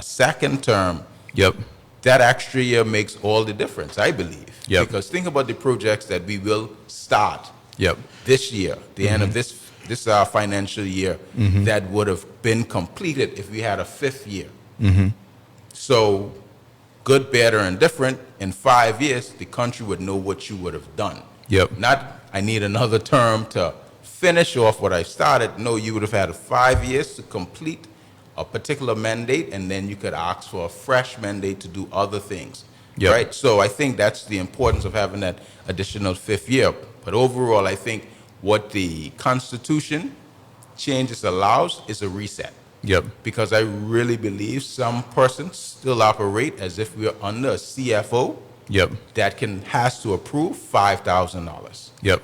second term. Yep. That extra year makes all the difference, I believe. Yep. Because think about the projects that we will start Yep. this year, the end of this financial year, that would have been completed if we had a fifth year. So, good, better, and different, in 5 years, the country would know what you would have done. Yep. Not, I need another term to finish off what I started. No, you would have had 5 years to complete a particular mandate, and then you could ask for a fresh mandate to do other things. Yep. Right? So I think that's the importance of having that additional fifth year. But overall, I think what the Constitution changes allows is a reset. Yep. Because I really believe some persons still operate as if we are under a CFO Yep. that has to approve $5,000. Yep.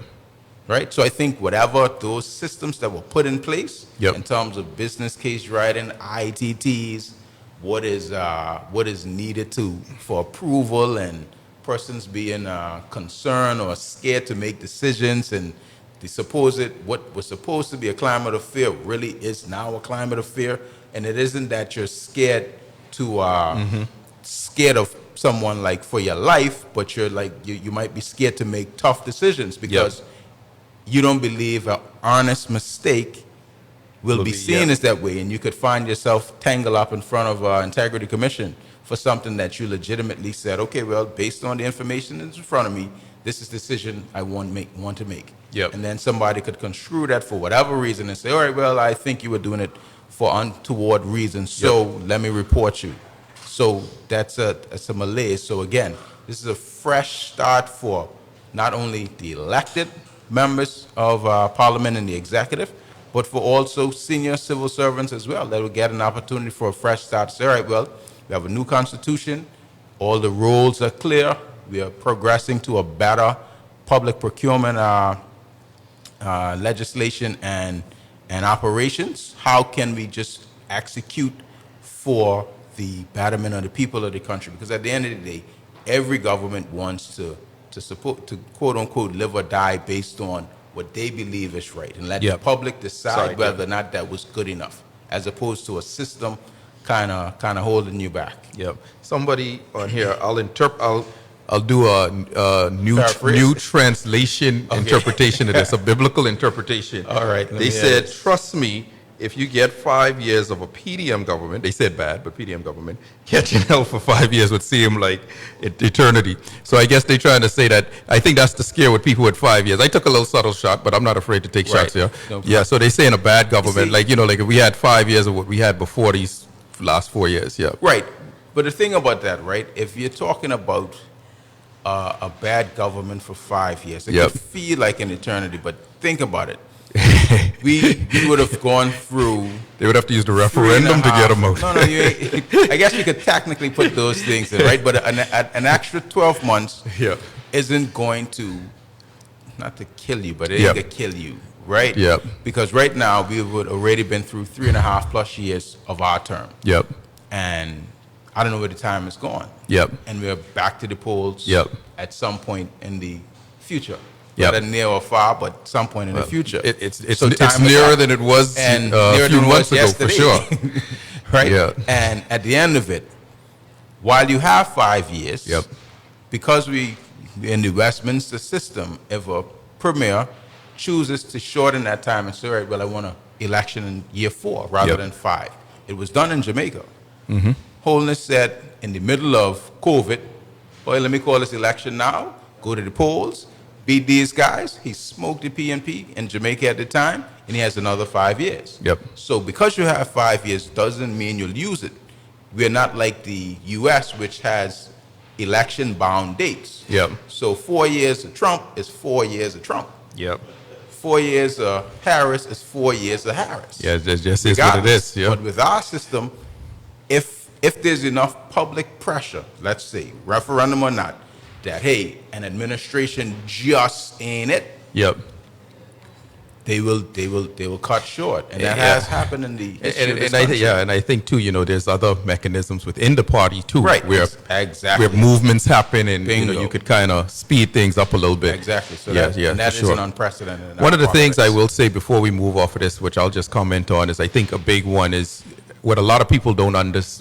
Right? So I think whatever those systems that were put in place Yep. in terms of business case writing, ITTs, what is needed for approval, and persons being concerned or scared to make decisions, and what was supposed to be a climate of fear really is now a climate of fear. And it isn't that you're scared scared of someone like for your life, but you're like you might be scared to make tough decisions because you don't believe an honest mistake will be seen as that way, and you could find yourself tangled up in front of an integrity commission for something that you legitimately said, okay, well, based on the information that's in front of me, this is the decision I want to make. Yep. And then somebody could construe that for whatever reason and say, all right, well, I think you were doing it for untoward reasons, so let me report you. So that's a malaise. So again, this is a fresh start for not only the elected members of Parliament and the executive, but for also senior civil servants as well, that will get an opportunity for a fresh start. Say, all right, well, we have a new constitution, all the rules are clear, we are progressing to a better public procurement legislation and operations. How can we just execute for the betterment of the people of the country? Because at the end of the day, every government wants to support, to quote unquote live or die based on what they believe is right, and let the public decide whether or not that was good enough, as opposed to a system kind of holding you back. Yep. Somebody on here, I'll do a new translation interpretation of this, a biblical interpretation. All right. They said, trust me, if you get 5 years of a PDM government, they said bad, but PDM government, catching hell for 5 years would seem like eternity. So I guess they're trying to say that, I think that's the scare with people with 5 years. I took a little subtle shot, but I'm not afraid to take shots here. No, yeah, so they're saying a bad government, like if we had 5 years of what we had before these last 4 years, yeah. Right. But the thing about that, right, if you're talking about a bad government for 5 years, it could feel like an eternity, but think about it. we would have gone through. They would have to use the referendum to get them out. No, I guess you could technically put those things in, right? But an extra 12 months isn't going to, not to kill you, but it ain't gonna kill you, right? Yeah. Because right now we would already been through 3.5 plus years of our term. Yep. And I don't know where the time is gone. Yep. And we're back to the polls at some point in the future. Not near or far, but some point in the future. It's nearer than it was a few months ago, for sure. Right? Yeah. And at the end of it, while you have 5 years, because we in the Westminster system, if a premier chooses to shorten that time and say, all right, well, I want an election in year 4 rather than 5. It was done in Jamaica. Mm-hmm. Holness said in the middle of COVID, well, let me call this election now, go to the polls, beat these guys. He smoked the PNP in Jamaica at the time, and he has another 5 years. Yep. So because you have 5 years doesn't mean you'll use it. We're not like the U.S., which has election-bound dates. Yep. So 4 years of Trump is 4 years of Trump. Yep. 4 years of Harris is 4 years of Harris. Yeah, that just is what it is. Yeah. But with our system, if there's enough public pressure, let's say, referendum or not, that, hey, an administration just ain't it, they will cut short, and that has happened in the history of this country. And I think too, there's other mechanisms within the party too, Right, where exactly. where movements happen, and Bingo. you could kind of speed things up a little bit. Exactly. So yeah, that for sure. an unprecedented. In One of the politics. things I will say before we move off of this, which I'll just comment on, is I think a big one is what a lot of people don't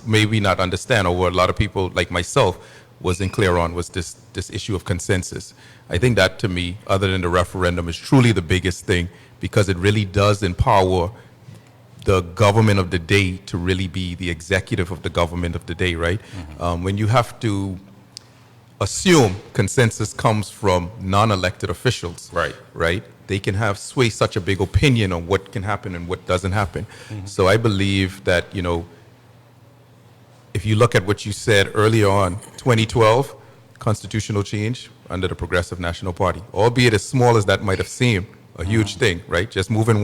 maybe not understand, or what a lot of people like myself wasn't clear on, was this issue of consensus. I think that, to me, other than the referendum, is truly the biggest thing, because it really does empower the government of the day to really be the executive of the government of the day, right? When you have to assume consensus comes from non-elected officials, right? They can have sway such a big opinion on what can happen and what doesn't happen. So I believe that, if you look at what you said earlier on, 2012, constitutional change under the Progressive National Party, albeit as small as that might have seemed, a huge thing, right? Just moving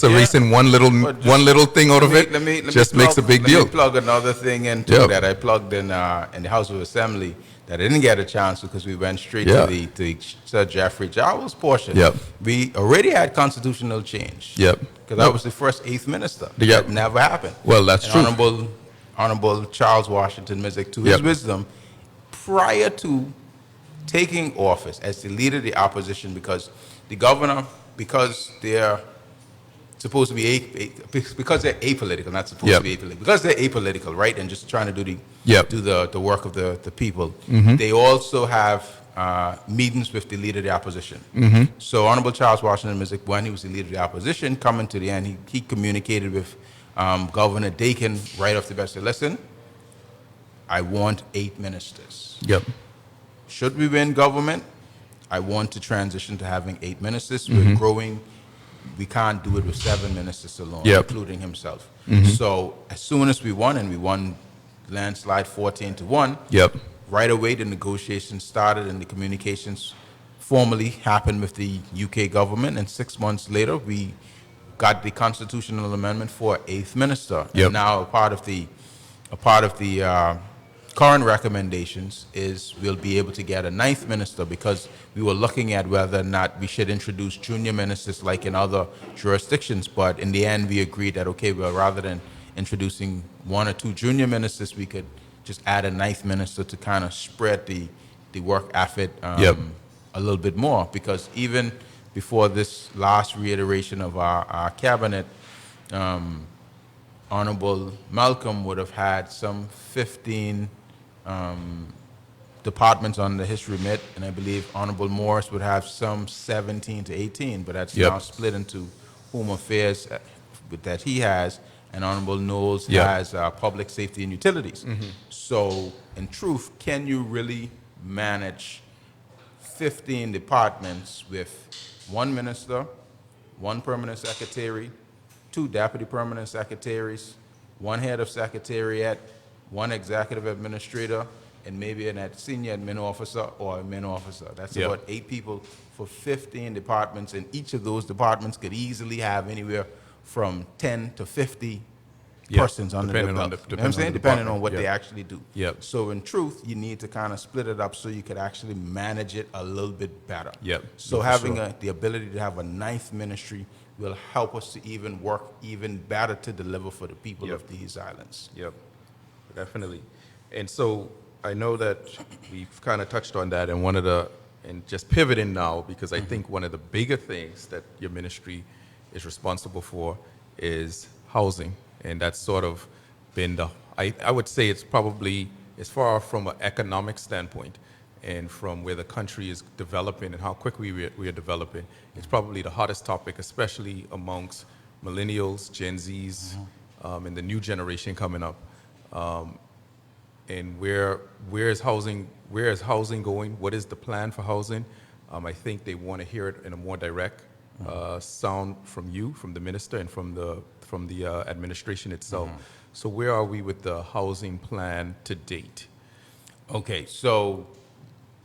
erasing one little thing out of it makes a big deal. Let me plug another thing into that I plugged in the House of Assembly that I didn't get a chance because we went straight to Sir Jeffrey Jowell's portion. We already had constitutional change. Because I was the first 8th minister. That never happened. Well, that's true. Honorable Charles Washington Mizik, to his wisdom, prior to taking office as the leader of the opposition, because the governor, because they're supposed to be because they're apolitical, not supposed to be apolitical, because they're apolitical, right, and just trying to do the work of the people. They also have meetings with the leader of the opposition. So Honorable Charles Washington Mizik, when he was the leader of the opposition, coming to the end, he communicated with Governor Dakin right off the bat. Said, listen, I want 8 ministers. Should we win government, I want to transition to having 8 ministers. We're growing. We can't do it with 7 ministers alone, including himself. So as soon as we won, and we won landslide 14-1, right away the negotiations started and the communications formally happened with the UK government. And 6 months later, we got the constitutional amendment for 8th minister. And now a part of the current recommendations is we'll be able to get a 9th minister, because we were looking at whether or not we should introduce junior ministers like in other jurisdictions. But in the end, we agreed that, okay, well, rather than introducing 1 or 2 junior ministers, we could just add a 9th minister to kind of spread the work effort a little bit more. Because even before this last reiteration of our cabinet, Honorable Malcolm would have had some 15 departments under his remit, and I believe Honorable Morris would have some 17 to 18, but that's now split into Home Affairs that he has, and Honorable Knowles has Public Safety and Utilities. So, in truth, can you really manage 15 departments with 1 minister, 1 permanent secretary, 2 deputy permanent secretaries, 1 head of secretariat, 1 executive administrator, and maybe a senior admin officer or a admin officer? That's about 8 people for 15 departments, and each of those departments could easily have anywhere from 10 to 50 persons under their belt. Depending on what they actually do. So in truth, you need to kind of split it up so you could actually manage it a little bit better. So having the ability to have a 9th ministry will help us to even work even better to deliver for the people of these islands. Definitely. And so I know that we've kind of touched on that, and just pivoting now, because I think one of the bigger things that your ministry is responsible for is housing. And that's sort of been I would say it's probably, as far from an economic standpoint and from where the country is developing and how quickly we are developing, it's probably the hottest topic, especially amongst millennials, Gen Zs, and the new generation coming up. And where is housing going? What is the plan for housing? I think they want to hear it in a more direct sound from you, from the minister, and from the administration itself. So where are we with the housing plan to date? Okay, so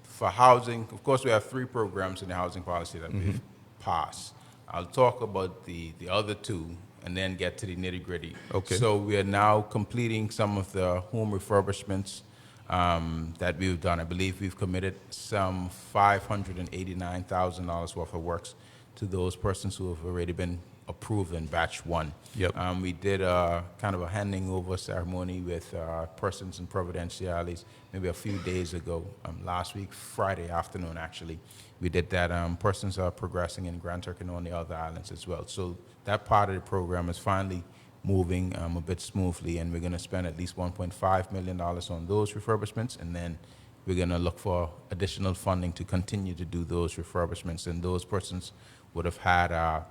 for housing, of course, we have 3 programs in the housing policy that we've passed. I'll talk about the other 2 and then get to the nitty-gritty. So we are now completing some of the home refurbishments that we've done. I believe we've committed some $589,000 worth of works to those persons who have already been approved in batch one. Yep. We did a kind of a handing over ceremony with persons in Providenciales maybe a few days ago, last week, Friday afternoon actually. We did that. Persons are progressing in Grand Turk and on the other islands as well. So that part of the program is finally moving a bit smoothly, and we're going to spend at least $1.5 million on those refurbishments, and then we're going to look for additional funding to continue to do those refurbishments. And those persons would have had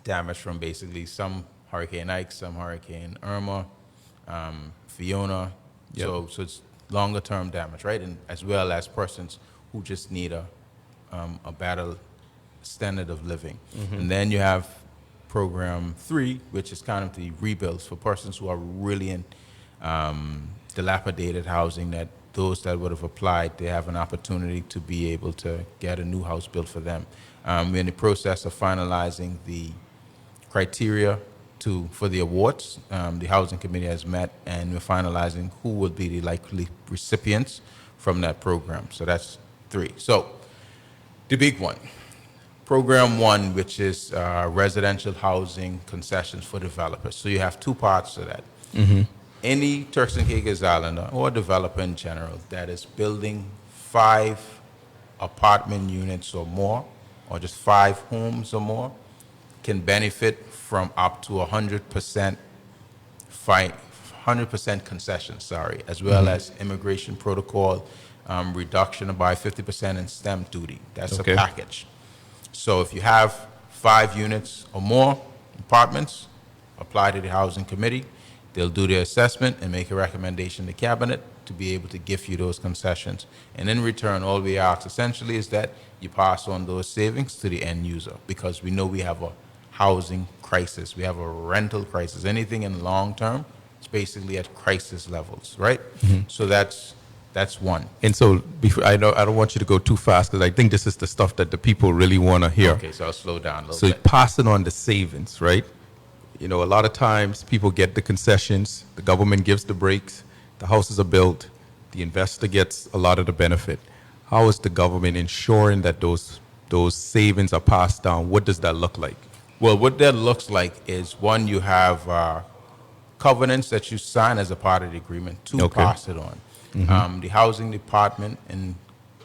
damage from basically some Hurricane Ike, some Hurricane Irma, Fiona. Yep. So it's longer term damage, right? And as well as persons who just need a better standard of living. And then you have program 3, which is kind of the rebuilds for persons who are really in dilapidated housing, that those that would have applied, they have an opportunity to be able to get a new house built for them. We're in the process of finalizing the criteria for the awards. The Housing Committee has met, and we're finalizing who would be the likely recipients from that program. So that's 3. So the big one, program 1, which is residential housing concessions for developers. So you have 2 parts to that. Any Turks and Caicos Islander or developer in general that is building 5 apartment units or more, or just 5 homes or more, can benefit from up to 100% concessions, as well as immigration protocol reduction by 50% in stamp duty. That's Okay. a package. So if you have 5 units or more apartments, apply to the Housing Committee. They'll do their assessment and make a recommendation to Cabinet to be able to give you those concessions. And in return, all we ask essentially is that you pass on those savings to the end user, because we know we have a housing crisis. We have a rental crisis. Anything in long term, it's basically at crisis levels, right? So that's one. And so I don't want you to go too fast, because I think this is the stuff that the people really want to hear. Okay, so I'll slow down a little So bit. passing on the savings, right? A lot of times people get the concessions, the government gives the breaks, the houses are built, the investor gets a lot of the benefit. How is the government ensuring that those savings are passed down? What does that look like? Well, what that looks like is, one, you have covenants that you sign as a part of the agreement to Okay. pass it on. The Housing Department, in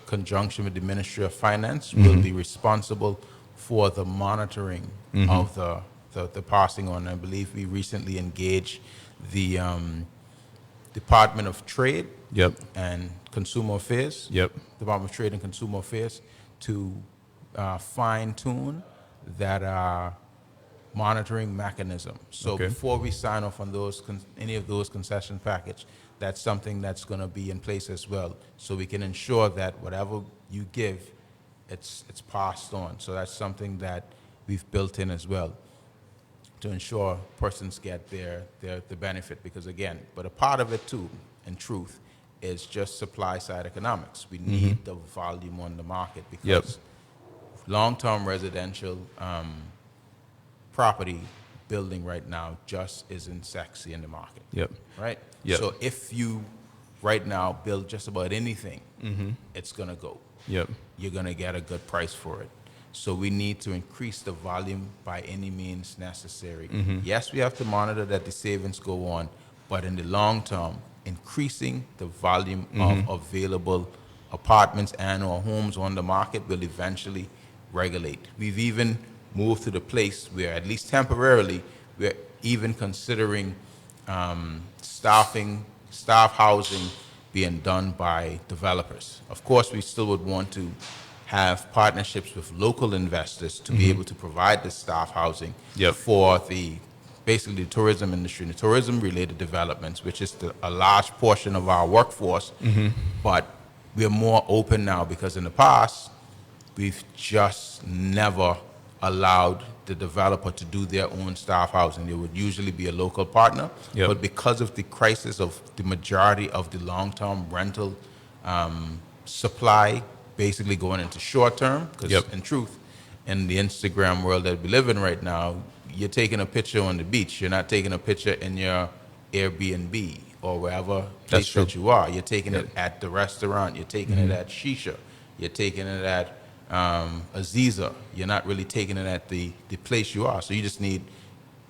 conjunction with the Ministry of Finance, will be responsible for the monitoring of the passing on. I believe we recently engaged the Department of Trade Yep. and Consumer Affairs, Yep. Department of Trade and Consumer Affairs, to fine-tune that monitoring mechanism. So Okay. before we sign off on any of those concession package, that's something that's going to be in place as well, so we can ensure that whatever you give, it's passed on. So that's something that we've built in as well, to ensure persons get the benefit. Because again, but a part of it too, in truth, is just supply side economics. We need the volume on the market, because long-term residential property building right now just isn't sexy in the market. Yep. Right? Yep. So if you right now build just about anything, it's going to go. Yep. You're going to get a good price for it. So we need to increase the volume by any means necessary. Yes, we have to monitor that the savings go on, but in the long term, increasing the volume of available apartments and or homes on the market will eventually regulate. We've even moved to the place where, at least temporarily, we're even considering staff housing being done by developers. Of course, we still would want to have partnerships with local investors to be able to provide the staff housing for basically the tourism industry and the tourism-related developments, which is a large portion of our workforce. But we're more open now, because in the past, we've just never allowed the developer to do their own staff housing. There would usually be a local partner, but because of the crisis of the majority of the long-term rental supply basically going into short-term, because in truth, in the Instagram world that we live in right now, you're taking a picture on the beach. You're not taking a picture in your Airbnb or wherever place that you are. You're taking it at the restaurant. You're taking it at Shisha. You're taking it at Aziza, you're not really taking it at the place you are. So you just need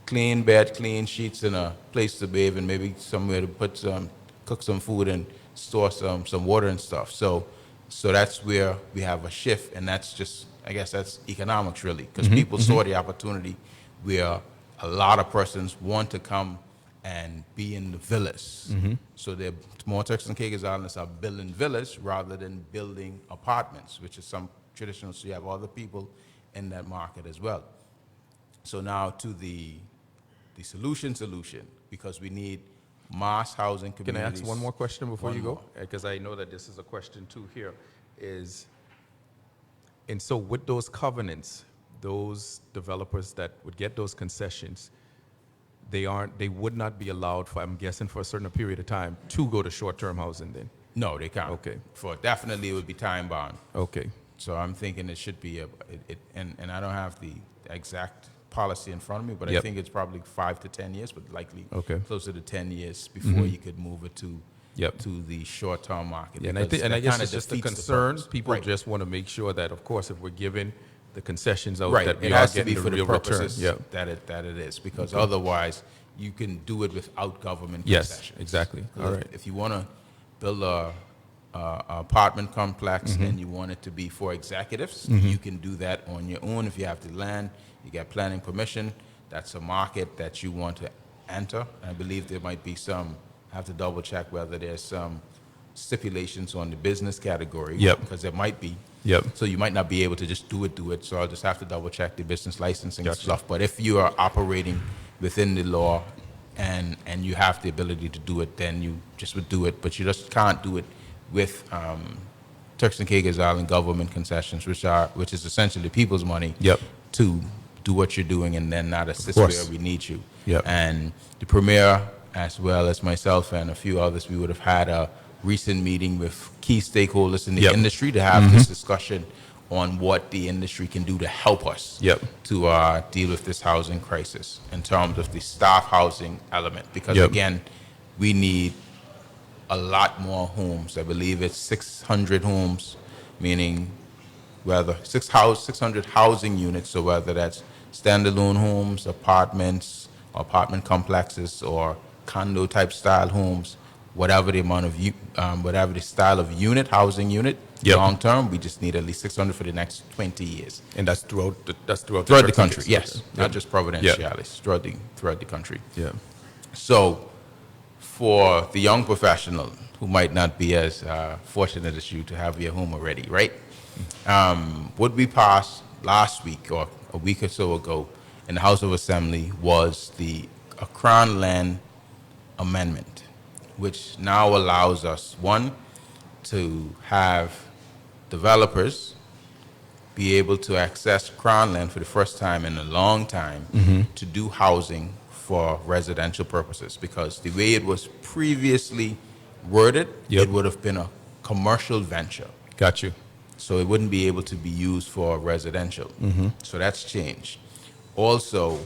clean bed, clean sheets, and a place to bathe, and maybe somewhere to cook some food and store some water and stuff. So that's where we have a shift, and that's just, I guess that's economics really, because people saw the opportunity where a lot of persons want to come and be in the villas. So they're more Turks and Caicos Islanders are building villas rather than building apartments, which is some traditional. So you have other people in that market as well. So now to the solution, because we need mass housing Can communities. I ask one more question before One you go? more. Because I know that this is a question too here. And so with those covenants, those developers that would get those concessions, they would not be allowed for, I'm guessing, for a certain period of time to go to short-term housing then. No, they can't. Okay. Definitely it would be time bound. Okay. So I'm thinking it should be and I don't have the exact policy in front of me, but I Yep. think it's probably 5 to 10 years, but likely Okay. closer to 10 years before you could move it to Yep. the short-term market. Yeah, and because I that guess kinda it's just a defeats the concern. purpose. People Right. just want to make sure that, of course, if we're giving the concessions out, Right. that we It are has to getting be for the real return. purposes Yeah. that it is, because otherwise you can do it without government Yes, concessions. exactly. 'Cause All if- right. If you want to build a apartment complex and you want it to be for executives, you can do that on your own. If you have the land, you get planning permission, that's a market that you want to enter. And I believe there might be some, I have to double check whether there's some stipulations on the business category. Yep. Because there might be. Yep. So you might not be able to just do it. So I'll just have to double check the business licensing and Gotcha. stuff. But if you are operating within the law and you have the ability to do it, then you just would do it. But you just can't do it with Turks and Caicos Island government concessions, which is essentially people's money Yep. to do what you're doing and then not assist course. where we need you. Yep. And the premier, as well as myself and a few others, we would have had a recent meeting with key stakeholders in the Yep. industry to have this discussion on what the industry can do to help us Yep. to deal with this housing crisis in terms of the staff housing element. Because Yep. again, we need a lot more homes. I believe it's 600 homes, meaning whether 600 housing units, so whether that's standalone homes, apartments, apartment complexes, or condo type style homes, whatever the amount of whatever the style of housing unit, Yep. long term, we just need at least 600 for the next 20 years And that's throughout the throughout Turks the and country. Caicos. Yes, Okay. not just Providenciales, throughout the country. Yeah. So, for the young professional who might not be as fortunate as you to have your home already, right? What we passed last week or a week or so ago in the House of Assembly was a Crown Land Amendment, which now allows us, one, to have developers be able to access Crown land for the first time in a long time to do housing for residential purposes. Because the way it was previously worded, Yep. it would have been a commercial venture. Got you. So it wouldn't be able to be used for residential. So that's changed. Also,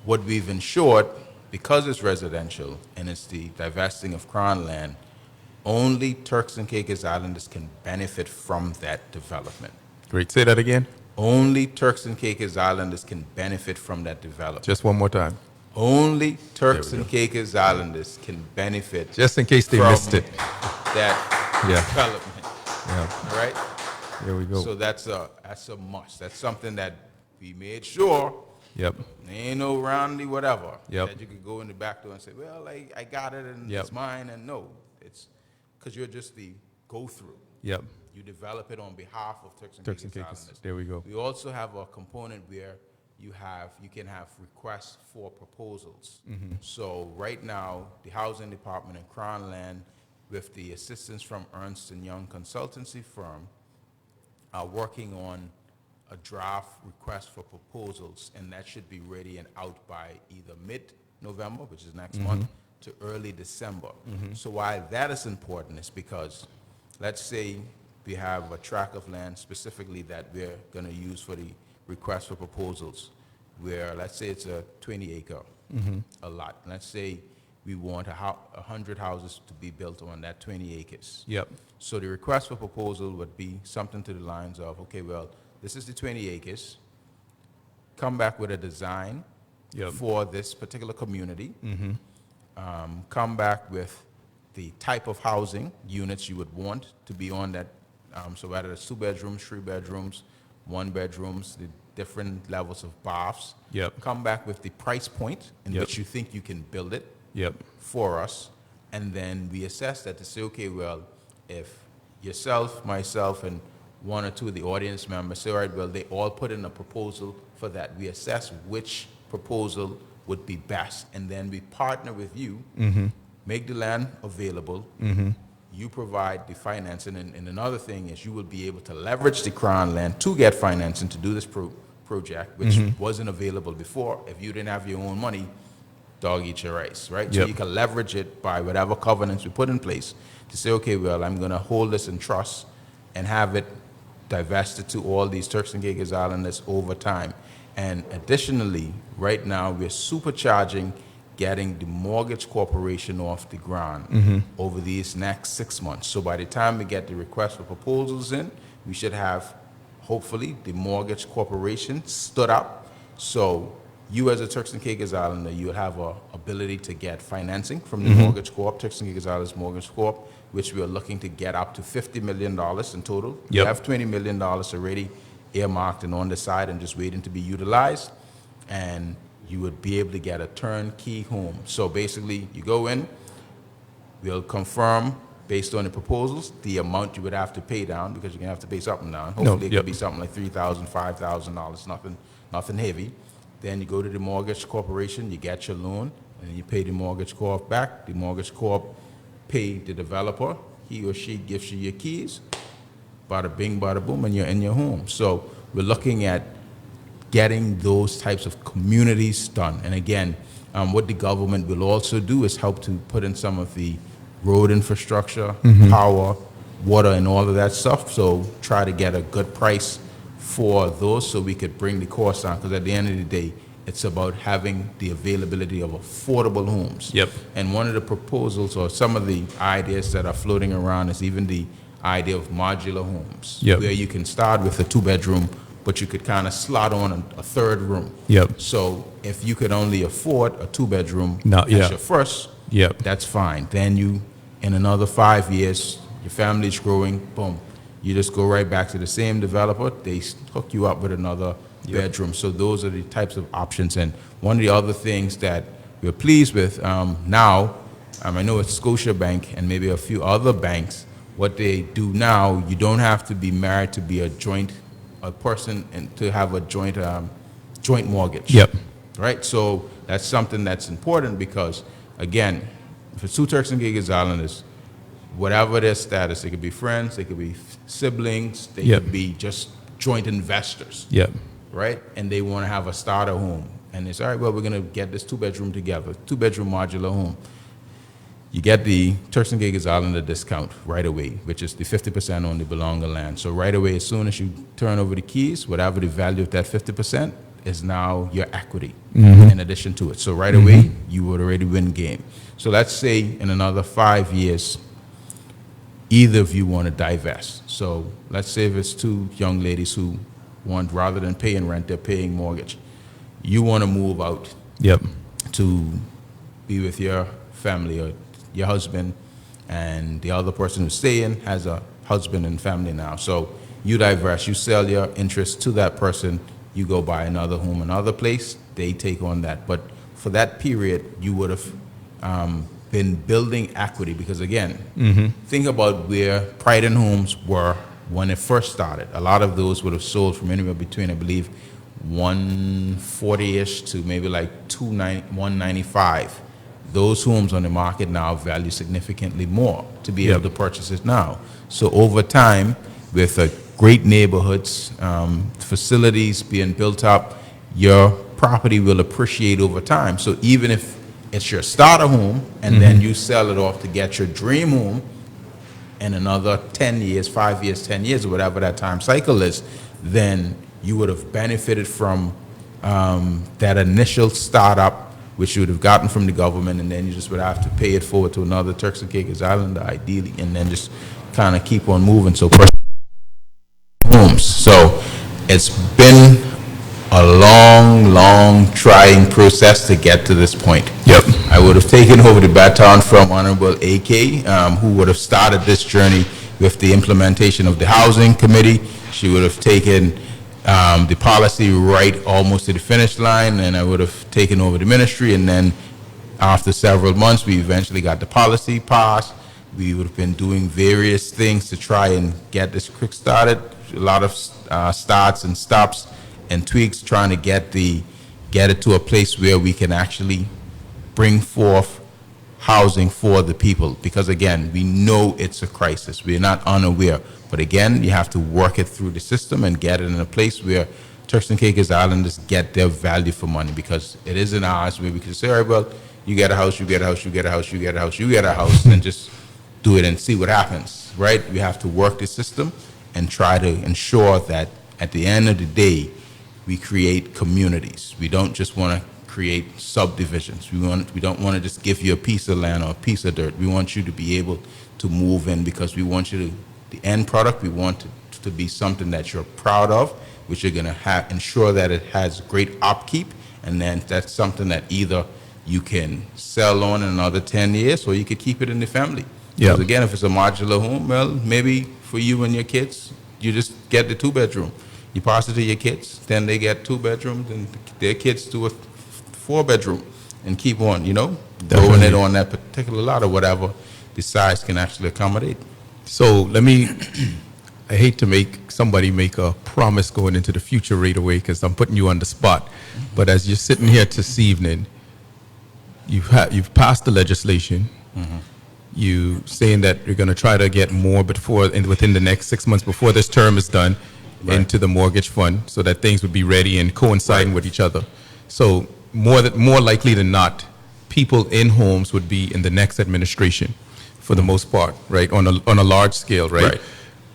what we've ensured, because it's residential and it's the divesting of Crown land, only Turks and Caicos Islanders can benefit from that development. Great. Say that again. Only Turks and Caicos Islanders can benefit from that development. Just one more time. Only Turks There we and Caicos Islanders can benefit Just in case they from missed it. that Yeah. development. Yeah. All right? There we go. So that's a must. That's something that we made sure Yep. there ain't no roundy whatever. Yep. That you could go in the back door and say, well, I got it and Yep. it's mine. And no, it's because you're just the go-through. Yep. You develop it on behalf of Turks and Turks and Caicos Caicos. Islanders. There we go. We also have a component where you can have requests for proposals. So right now, the Housing Department and Crown Land, with the assistance from Ernst & Young consultancy firm, are working on a draft request for proposals, and that should be ready and out by either mid-November, which is next month, to early December. So why that is important is because, let's say we have a tract of land specifically that we're going to use for the request for proposals, where let's say it's a 20-acre a lot. Let's say we want 100 houses to be built on that 20 acres. Yep. So the request for proposal would be something to the lines of, okay, well, this is the 20 acres. Come back with a design Yep. for this particular community. Come back with the type of housing units you would want to be on that. So whether it's 2 bedrooms, 3 bedrooms, 1 bedrooms, the different levels of baths. Yep. Come back with the price point in Yep. which you think you can build it Yep. for us, and then we assess that to say, okay, well, if yourself, myself, and 1 or 2 of the audience members say, all right, well, they all put in a proposal for that. We assess which proposal would be best, and then we partner with you, make the land available, you provide the financing, and another thing is you will be able to leverage the Crown land to get financing to do this project, which wasn't available before. If you didn't have your own money, dog eat your rice, right? So Yep. you can leverage it by whatever covenants we put in place to say, okay, well, I'm going to hold this in trust and have it divested to all these Turks and Caicos Islanders over time. And additionally, right now, we're supercharging getting the mortgage corporation off the ground over these next 6 months. So by the time we get the request for proposals in, we should have, hopefully, the mortgage corporation stood up. So you as a Turks and Caicos Islander, you'll have a ability to get financing from the mortgage corp, Turks and Caicos Islanders Mortgage Corp, which we are looking to get up to $50 million in total. We Yep. have $20 million already earmarked and on the side and just waiting to be utilized. And you would be able to get a turnkey home. So basically, you go in, we'll confirm based on the proposals the amount you would have to pay down, because you're gonna have to pay something down. Hopefully, it yep. could be something like $3,000, $5,000, nothing heavy. Then you go to the mortgage corporation, you get your loan, and you pay the mortgage corp back. The mortgage corp pay the developer. He or she gives you your keys. Bada bing, bada boom, and you're in your home. So we're looking at getting those types of communities done. And again, what the government will also do is help to put in some of the road infrastructure, power, water, and all of that stuff. So try to get a good price for those so we could bring the cost down. Because at the end of the day, it's about having the availability of affordable homes. Yep. And one of the proposals or some of the ideas that are floating around is even the idea of modular homes, Yep. where you can start with a 2-bedroom, but you could kind of slot on a third room. Yep. So if you could only afford a 2-bedroom No, as yeah. your first, Yep. that's fine. Then you, in another 5 years, your family's growing, boom, you just go right back to the same developer. They hook you up with another bedroom. So those are the types of options. And one of the other things that we're pleased with now, I know it's Scotiabank and maybe a few other banks, what they do now, you don't have to be married to be a person and to have a joint mortgage. Yep. Right? So that's something that's important because, again, for 2 Turks and Caicos Islanders, whatever their status, they could be friends, they could be siblings, they Yep. could be just joint investors, Yep. right? And they want to have a starter home. And it's, all right, well, we're going to get this 2-bedroom together, 2-bedroom modular home. You get the Turks and Caicos Islander discount right away, which is the 50% on the belonging land. So right away, as soon as you turn over the keys, whatever the value of that 50% is now your equity in addition to it. So right away, you would already win game. So let's say in another 5 years, either of you want to divest. So let's say if it's 2 young ladies who want, rather than paying rent, they're paying mortgage. You want to move out Yep. to be with your family or your husband, and the other person who's staying has a husband and family now. So you divest, you sell your interest to that person, you go buy another home, another place, they take on that. But for that period, you would have been building equity because, again, think about where Pride in Homes were when it first started. A lot of those would have sold from anywhere between, I believe, 140-ish to maybe like 195. Those homes on the market now value significantly more to be able to purchase it now. So over time, with great neighborhoods, facilities being built up, your property will appreciate over time. So even if it's your starter home and then you sell it off to get your dream home in another 10 years, 5 years, 10 years, or whatever that time cycle is, then you would have benefited from that initial startup which you would have gotten from the government, and then you just would have to pay it forward to another Turks and Caicos Islander, ideally, and then just kind of keep on moving. So homes. So it's been a long, trying process to get to this point. Yep. I would have taken over the baton from Honorable AK, who would have started this journey with the implementation of the Housing Committee. She would have taken the policy right almost to the finish line, and I would have taken over the ministry, and then after several months, we eventually got the policy passed. We would have been doing various things to try and get this quick started. A lot of starts and stops and tweaks trying to get it to a place where we can actually bring forth housing for the people. Because again, we know it's a crisis. We're not unaware. But again, you have to work it through the system and get it in a place where Turks and Caicos Islanders get their value for money, because it isn't ours where we can say, all right, well, you get a house, you get a house, you get a house, you get a house, you get a house, and just do it and see what happens, right? We have to work the system and try to ensure that at the end of the day, we create communities. We don't just want to create subdivisions. We don't want to just give you a piece of land or a piece of dirt. We want you to be able to move in, because we want you to, the end product, we want to be something that you're proud of, which you're going to ensure that it has great upkeep, and then that's something that either you can sell on in another 10 years, or you could keep it in the family. Yeah. Because again, if it's a modular home, well, maybe for you and your kids, you just get the 2-bedroom. You pass it to your kids, then they get 2 bedrooms, and their kids do a 4-bedroom, and keep on, growing it on that particular lot or whatever the size can actually accommodate. So I hate to make somebody make a promise going into the future right away, because I'm putting you on the spot. But as you're sitting here this evening, you've passed the legislation. You saying that you're going to try to get more within the next 6 months before this term is done, right, into the mortgage fund, so that things would be ready and coinciding with each other. So more likely than not, people in homes would be in the next administration, for the most part, right? On a large scale, right?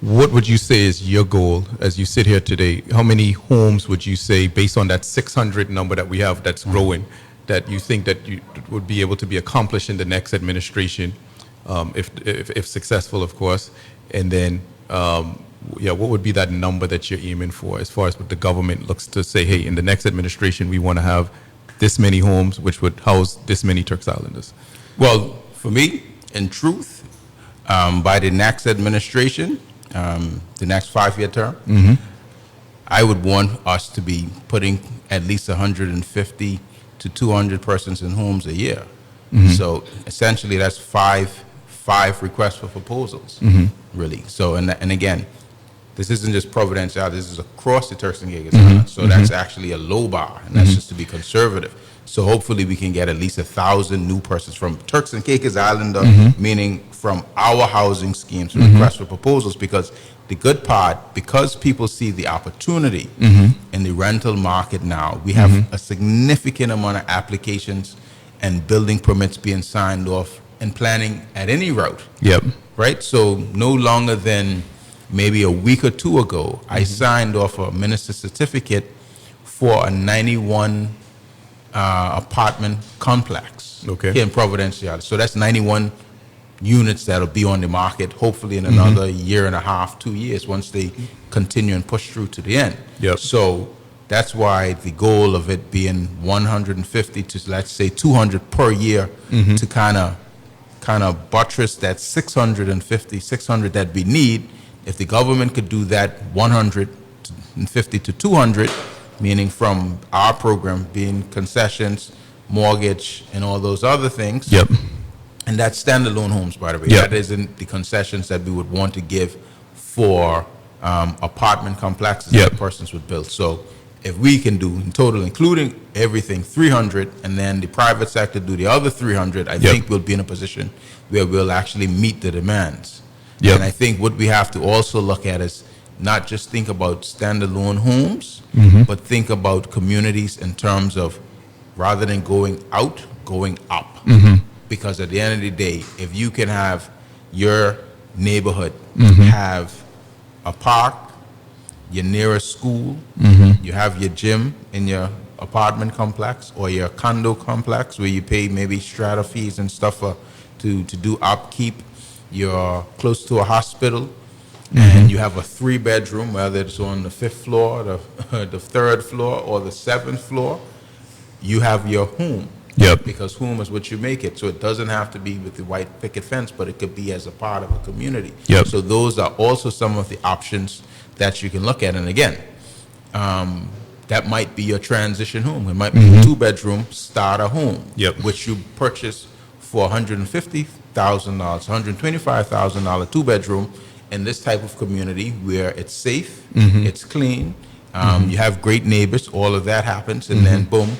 What would you say is your goal as you sit here today? How many homes would you say, based on that 600 number that we have that's growing, that you think that you would be able to be accomplished in the next administration, if successful, of course? And then, what would be that number that you're aiming for, as far as what the government looks to say, hey, in the next administration, we want to have this many homes, which would house this many Turks Islanders? Well, for me, in truth, by the next administration, the next 5-year term, I would want us to be putting at least 150 to 200 persons in homes a year. So essentially, that's five requests for proposals, really. So, and again, this isn't just Providencial, this is across the Turks and Caicos Islands. So that's actually a low bar, and that's just to be conservative. So hopefully we can get at least 1,000 new persons from Turks and Caicos Islander, meaning from our housing schemes, requests for proposals, because the good part, because people see the opportunity in the rental market now, we have a significant amount of applications and building permits being signed off and planning at any route. Yep. Right? So no longer than maybe a week or two ago, I signed off a minister's certificate for a 91 apartment complex here in Providencial. So that's 91 units that'll be on the market, hopefully in another year and a half, 2 years, once they continue and push through to the end. Yep. So that's why the goal of it being 150 to, let's say, 200 per year, to kind of buttress that 600 that we need. If the government could do that 150 to 200, meaning from our program being concessions, mortgage, and all those other things. Yep. And that's standalone homes, by the way. Yep. That isn't the concessions that we would want to give for apartment complexes that persons would build. So if we can do in total, including everything, 300, and then the private sector do the other 300, I think we'll be in a position where we'll actually meet the demands. Yep. And I think what we have to also look at is not just think about standalone homes, but think about communities in terms of, rather than going out, going up. Because at the end of the day, if you can have your neighborhood have a park, your nearest school, you have your gym in your apartment complex or your condo complex where you pay maybe strata fees and stuff to do upkeep. You're close to a hospital, and you have a 3-bedroom, whether it's on the 5th floor, the 3rd floor, or the 7th floor. You have your home. Yep. Because home is what you make it. So it doesn't have to be with the white picket fence, but it could be as a part of a community. Yep. So those are also some of the options that you can look at. And again, that might be your transition home. It might be a 2-bedroom starter home, Yep. which you purchase for $150,000, $125,000 2-bedroom in this type of community where it's safe, it's clean, you have great neighbors, all of that happens, and then boom,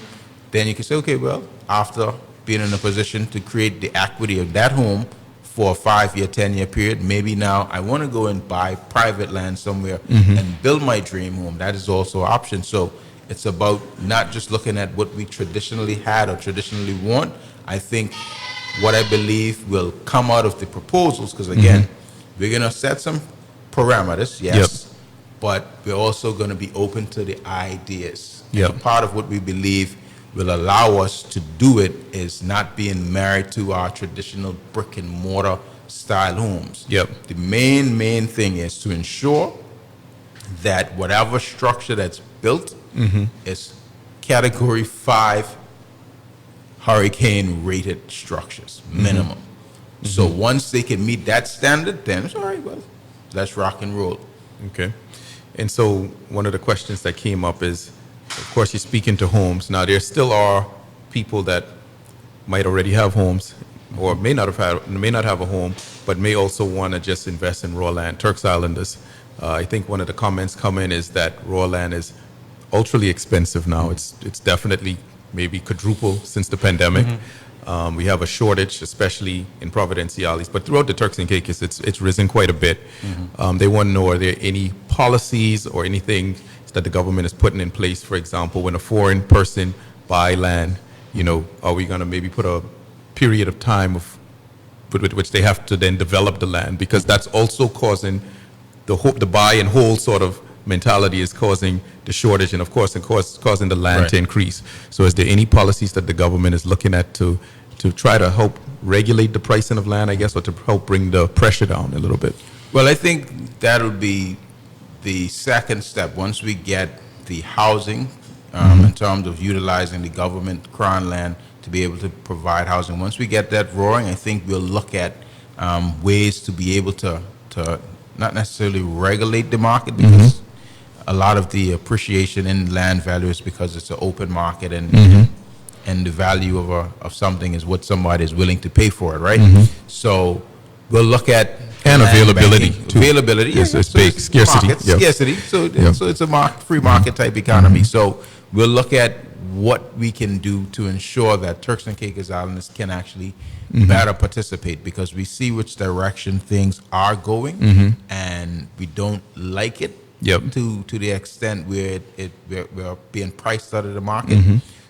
then you can say, okay, well, after being in a position to create the equity of that home for a 5-year, 10-year period, maybe now I want to go and buy private land somewhere and build my dream home. That is also an option. So it's about not just looking at what we traditionally had or traditionally want. I think what I believe will come out of the proposals, because again, we're going to set some parameters, yes, but we're also going to be open to the ideas. Yep. And part of what we believe will allow us to do it is not being married to our traditional brick and mortar style homes. Yep. The main thing is to ensure that whatever structure that's built is category 5 hurricane rated structures, minimum. So once they can meet that standard, then it's all right, well, let's rock and roll. Okay. And so one of the questions that came up is, of course, you're speaking to homes. Now, there still are people that might already have homes or may not have a home, but may also want to just invest in raw land. Turks Islanders, I think one of the comments come in is that raw land is ultra expensive now. It's definitely maybe quadruple since the pandemic. We have a shortage, especially in Providenciales, but throughout the Turks and Caicos, it's risen quite a bit. They want to know, are there any policies or anything that the government is putting in place? For example, when a foreign person buy land, are we going to maybe put a period of time with which they have to then develop the land? Because that's also causing the buy and hold sort of mentality is causing the shortage, and of course, causing the land to increase. So is there any policies that the government is looking at to try to help regulate the pricing of land, I guess, or to help bring the pressure down a little bit? Well, I think that would be the second step. Once we get the housing, in terms of utilizing the government crown land to be able to provide housing, once we get that roaring, I think we'll look at ways to be able to not necessarily regulate the market, because a lot of the appreciation in land value is because it's an open market, and the value of something is what somebody is willing to pay for it, right? So we'll look at availability too. Availability, yes, it's big. Scarcity. Scarcity. So it's a free market type economy. So we'll look at what we can do to ensure that Turks and Caicos Islanders can actually better participate, because we see which direction things are going, and we don't like it to the extent where we're being priced out of the market.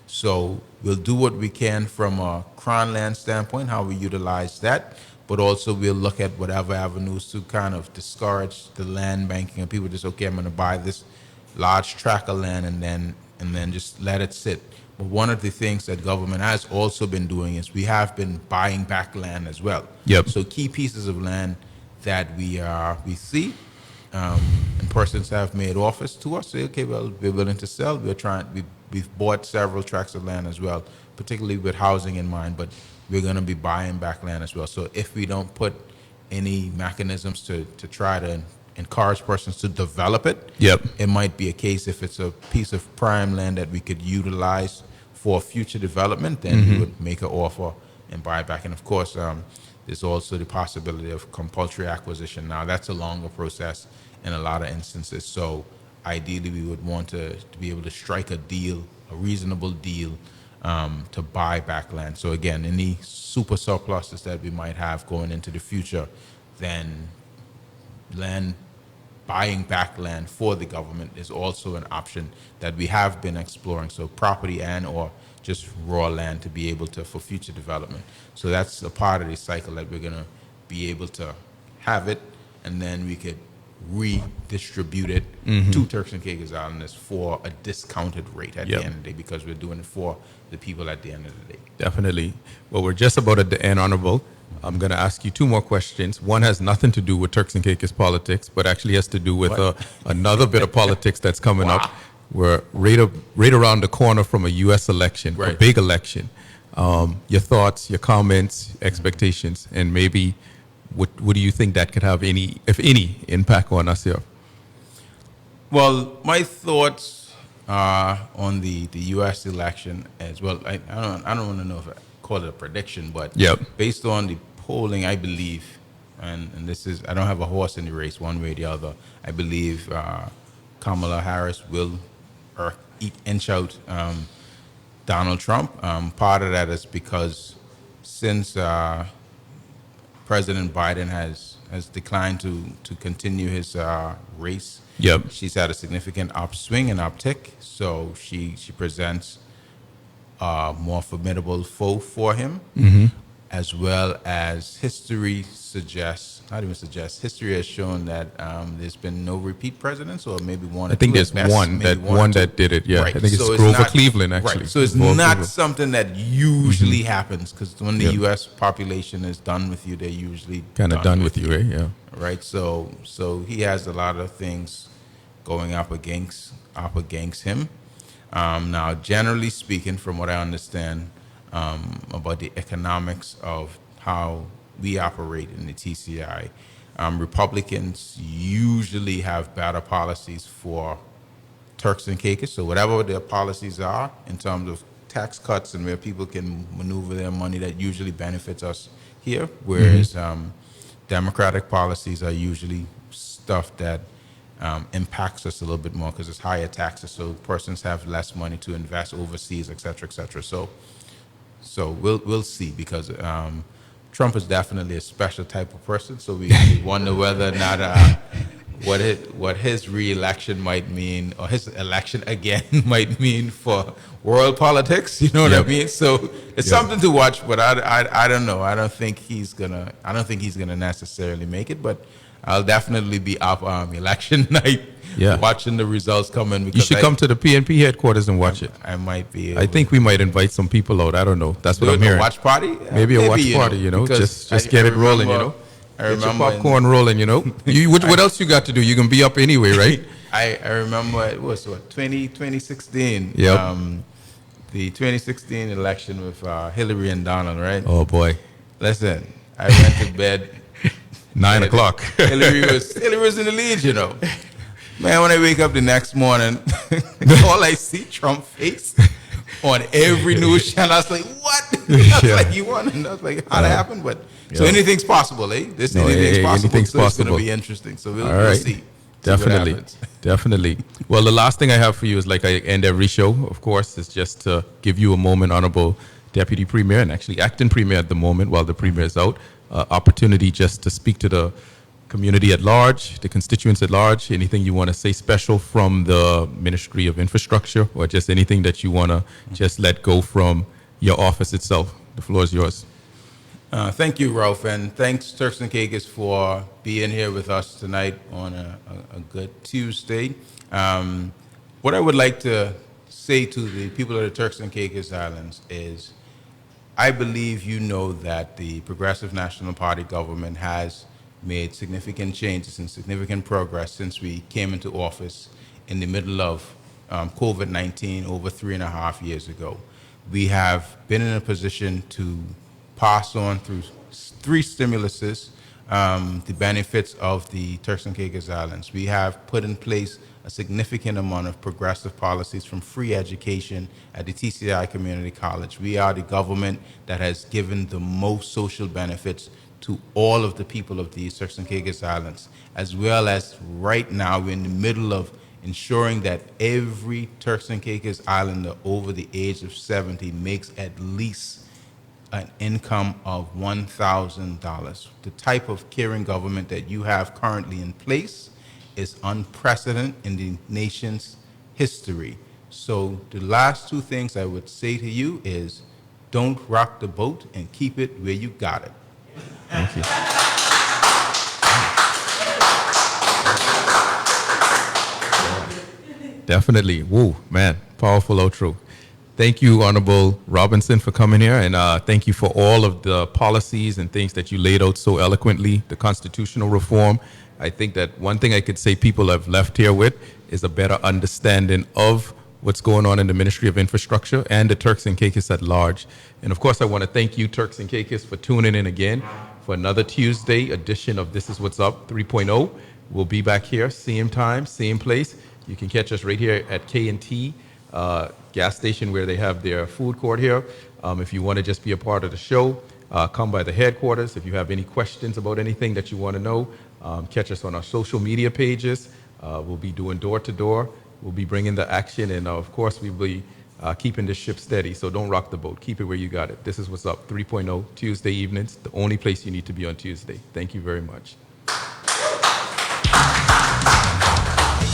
So we'll do what we can from a crown land standpoint, how we utilize that, but also we'll look at whatever avenues to kind of discourage the land banking, and people just, okay, I'm going to buy this large tract of land and then just let it sit. But one of the things that government has also been doing is we have been buying back land as well. So key pieces of land that we see, and persons have made offers to us, say, okay, well, we're willing to sell. We've bought several tracts of land as well, particularly with housing in mind, but we're going to be buying back land as well. So if we don't put any mechanisms to try to encourage persons to develop it, it might be a case, if it's a piece of prime land that we could utilize for future development, then we would make an offer and buy it back. And of course, there's also the possibility of compulsory acquisition. Now, that's a longer process in a lot of instances. So ideally, we would want to be able to strike a deal, a reasonable deal, to buy back land. So again, any super surpluses that we might have going into the future, then buying back land for the government is also an option that we have been exploring. So property and or just raw land to be able to, for future development. So that's a part of the cycle that we're going to be able to have it, and then we could redistribute it to Turks and Caicos Islanders for a discounted rate at the Yep. end of the day, because we're doing it for the people at the end of the day. Definitely. Well, we're just about at the end, Honorable. I'm going to ask you two more questions. One has nothing to do with Turks and Caicos politics, but actually has to do with another bit of politics that's coming up. We're right around the corner from a U.S. election, a Right. big election. Your thoughts, your comments, expectations, and maybe what do you think that could have any, if any, impact on us here? Well, my thoughts on the U.S. election as well. I don't want to know if I call it a prediction, but Yep. based on the polling, I believe, and this is, I don't have a horse in the race one way or the other. I believe Kamala Harris will inch out Donald Trump. Part of that is because since President Biden has declined to continue his race. Yep. She's had a significant upswing and uptick, so she presents a more formidable foe for him, as well as history history has shown that there's been no repeat presidents, or maybe one. I think there's one that did it. Yeah, Right. I think it's So Grover not- Cleveland, actually. Right. So it's Grover not Cleveland. something that usually happens, because when the Yep. U.S. population is done with you, they're usually Kind of done with you, right? Yeah. right? So he has a lot of things going up against him. Now, generally speaking, from what I understand about the economics of how we operate in the TCI, Republicans usually have better policies for Turks and Caicos. So whatever their policies are in terms of tax cuts and where people can maneuver their money, that usually benefits us here. Whereas Democratic policies are usually stuff that impacts us a little bit more, because it's higher taxes, so persons have less money to invest overseas, et cetera, et cetera. So we'll see, because Trump is definitely a special type of person. So we wonder whether or not what his re-election might mean, or his election again might mean for world politics. You know what I mean? So it's something to watch. But I don't know. I don't think he's gonna necessarily make it. But I'll definitely be up election night, watching the results come in. You should come to the PNP headquarters and watch it. I might be. I think we might invite some people out. I don't know. That's what I'm hearing. Watch party? Maybe a watch party, you know. Just get it rolling, you know. I remember get your popcorn rolling, you know. What else you got to do? You can be up anyway, right? I remember it was 2016. Yep. The 2016 election with Hillary and Donald, right? Oh boy. Listen, I went to bed 9 o'clock. Hillary was in the lead, you know. Man, when I wake up the next morning, all I see Trump face on every news channel. I was like, what? I was like, you won? And I was like, how'd that happen? But so anything's possible, eh? Anything's possible. Anything's so possible. It's going to be interesting. So we'll right. see. Definitely. Definitely. Well, the last thing I have for you is, like I end every show, of course, is just to give you a moment, Honorable Deputy Premier, and actually acting Premier at the moment while the Premier is out, opportunity just to speak to the community at large, the constituents at large, anything you want to say special from the Ministry of Infrastructure, or just anything that you want to just let go from your office itself. The floor is yours. Thank you, Ralph, and thanks, Turks and Caicos, for being here with us tonight on a good Tuesday. What I would like to say to the people of the Turks and Caicos Islands is, I believe you know that the Progressive National Party government has made significant changes and significant progress since we came into office in the middle of COVID-19 over 3.5 years ago. We have been in a position to pass on through 3 stimuluses the benefits of the Turks and Caicos Islands. We have put in place a significant amount of progressive policies, from free education at the TCI Community College. We are the government that has given the most social benefits to all of the people of the Turks and Caicos Islands, as well as right now we're in the middle of ensuring that every Turks and Caicos Islander over the age of 70 makes at least an income of $1,000. The type of caring government that you have currently in place is unprecedented in the nation's history. So the last 2 things I would say to you is, don't rock the boat and keep it where you got it. Thank you. Definitely. Woo, man, powerful outro. Thank you, Honorable Robinson, for coming here, and thank you for all of the policies and things that you laid out so eloquently, the constitutional reform. I think that one thing I could say people have left here with is a better understanding of what's going on in the Ministry of Infrastructure and the Turks and Caicos at large. And of course, I want to thank you, Turks and Caicos, for tuning in again for another Tuesday edition of This Is What's Up 3.0. We'll be back here, same time, same place. You can catch us right here at K&T gas station where they have their food court here. If you want to just be a part of the show, come by the headquarters. If you have any questions about anything that you want to know, catch us on our social media pages. We'll be doing door-to-door. We'll be bringing the action, and of course, we'll be keeping this ship steady. So don't rock the boat. Keep it where you got it. This is What's Up 3.0, Tuesday evenings, the only place you need to be on Tuesday. Thank you very much.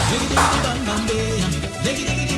Diggy diggy bam bam, diggy diggy.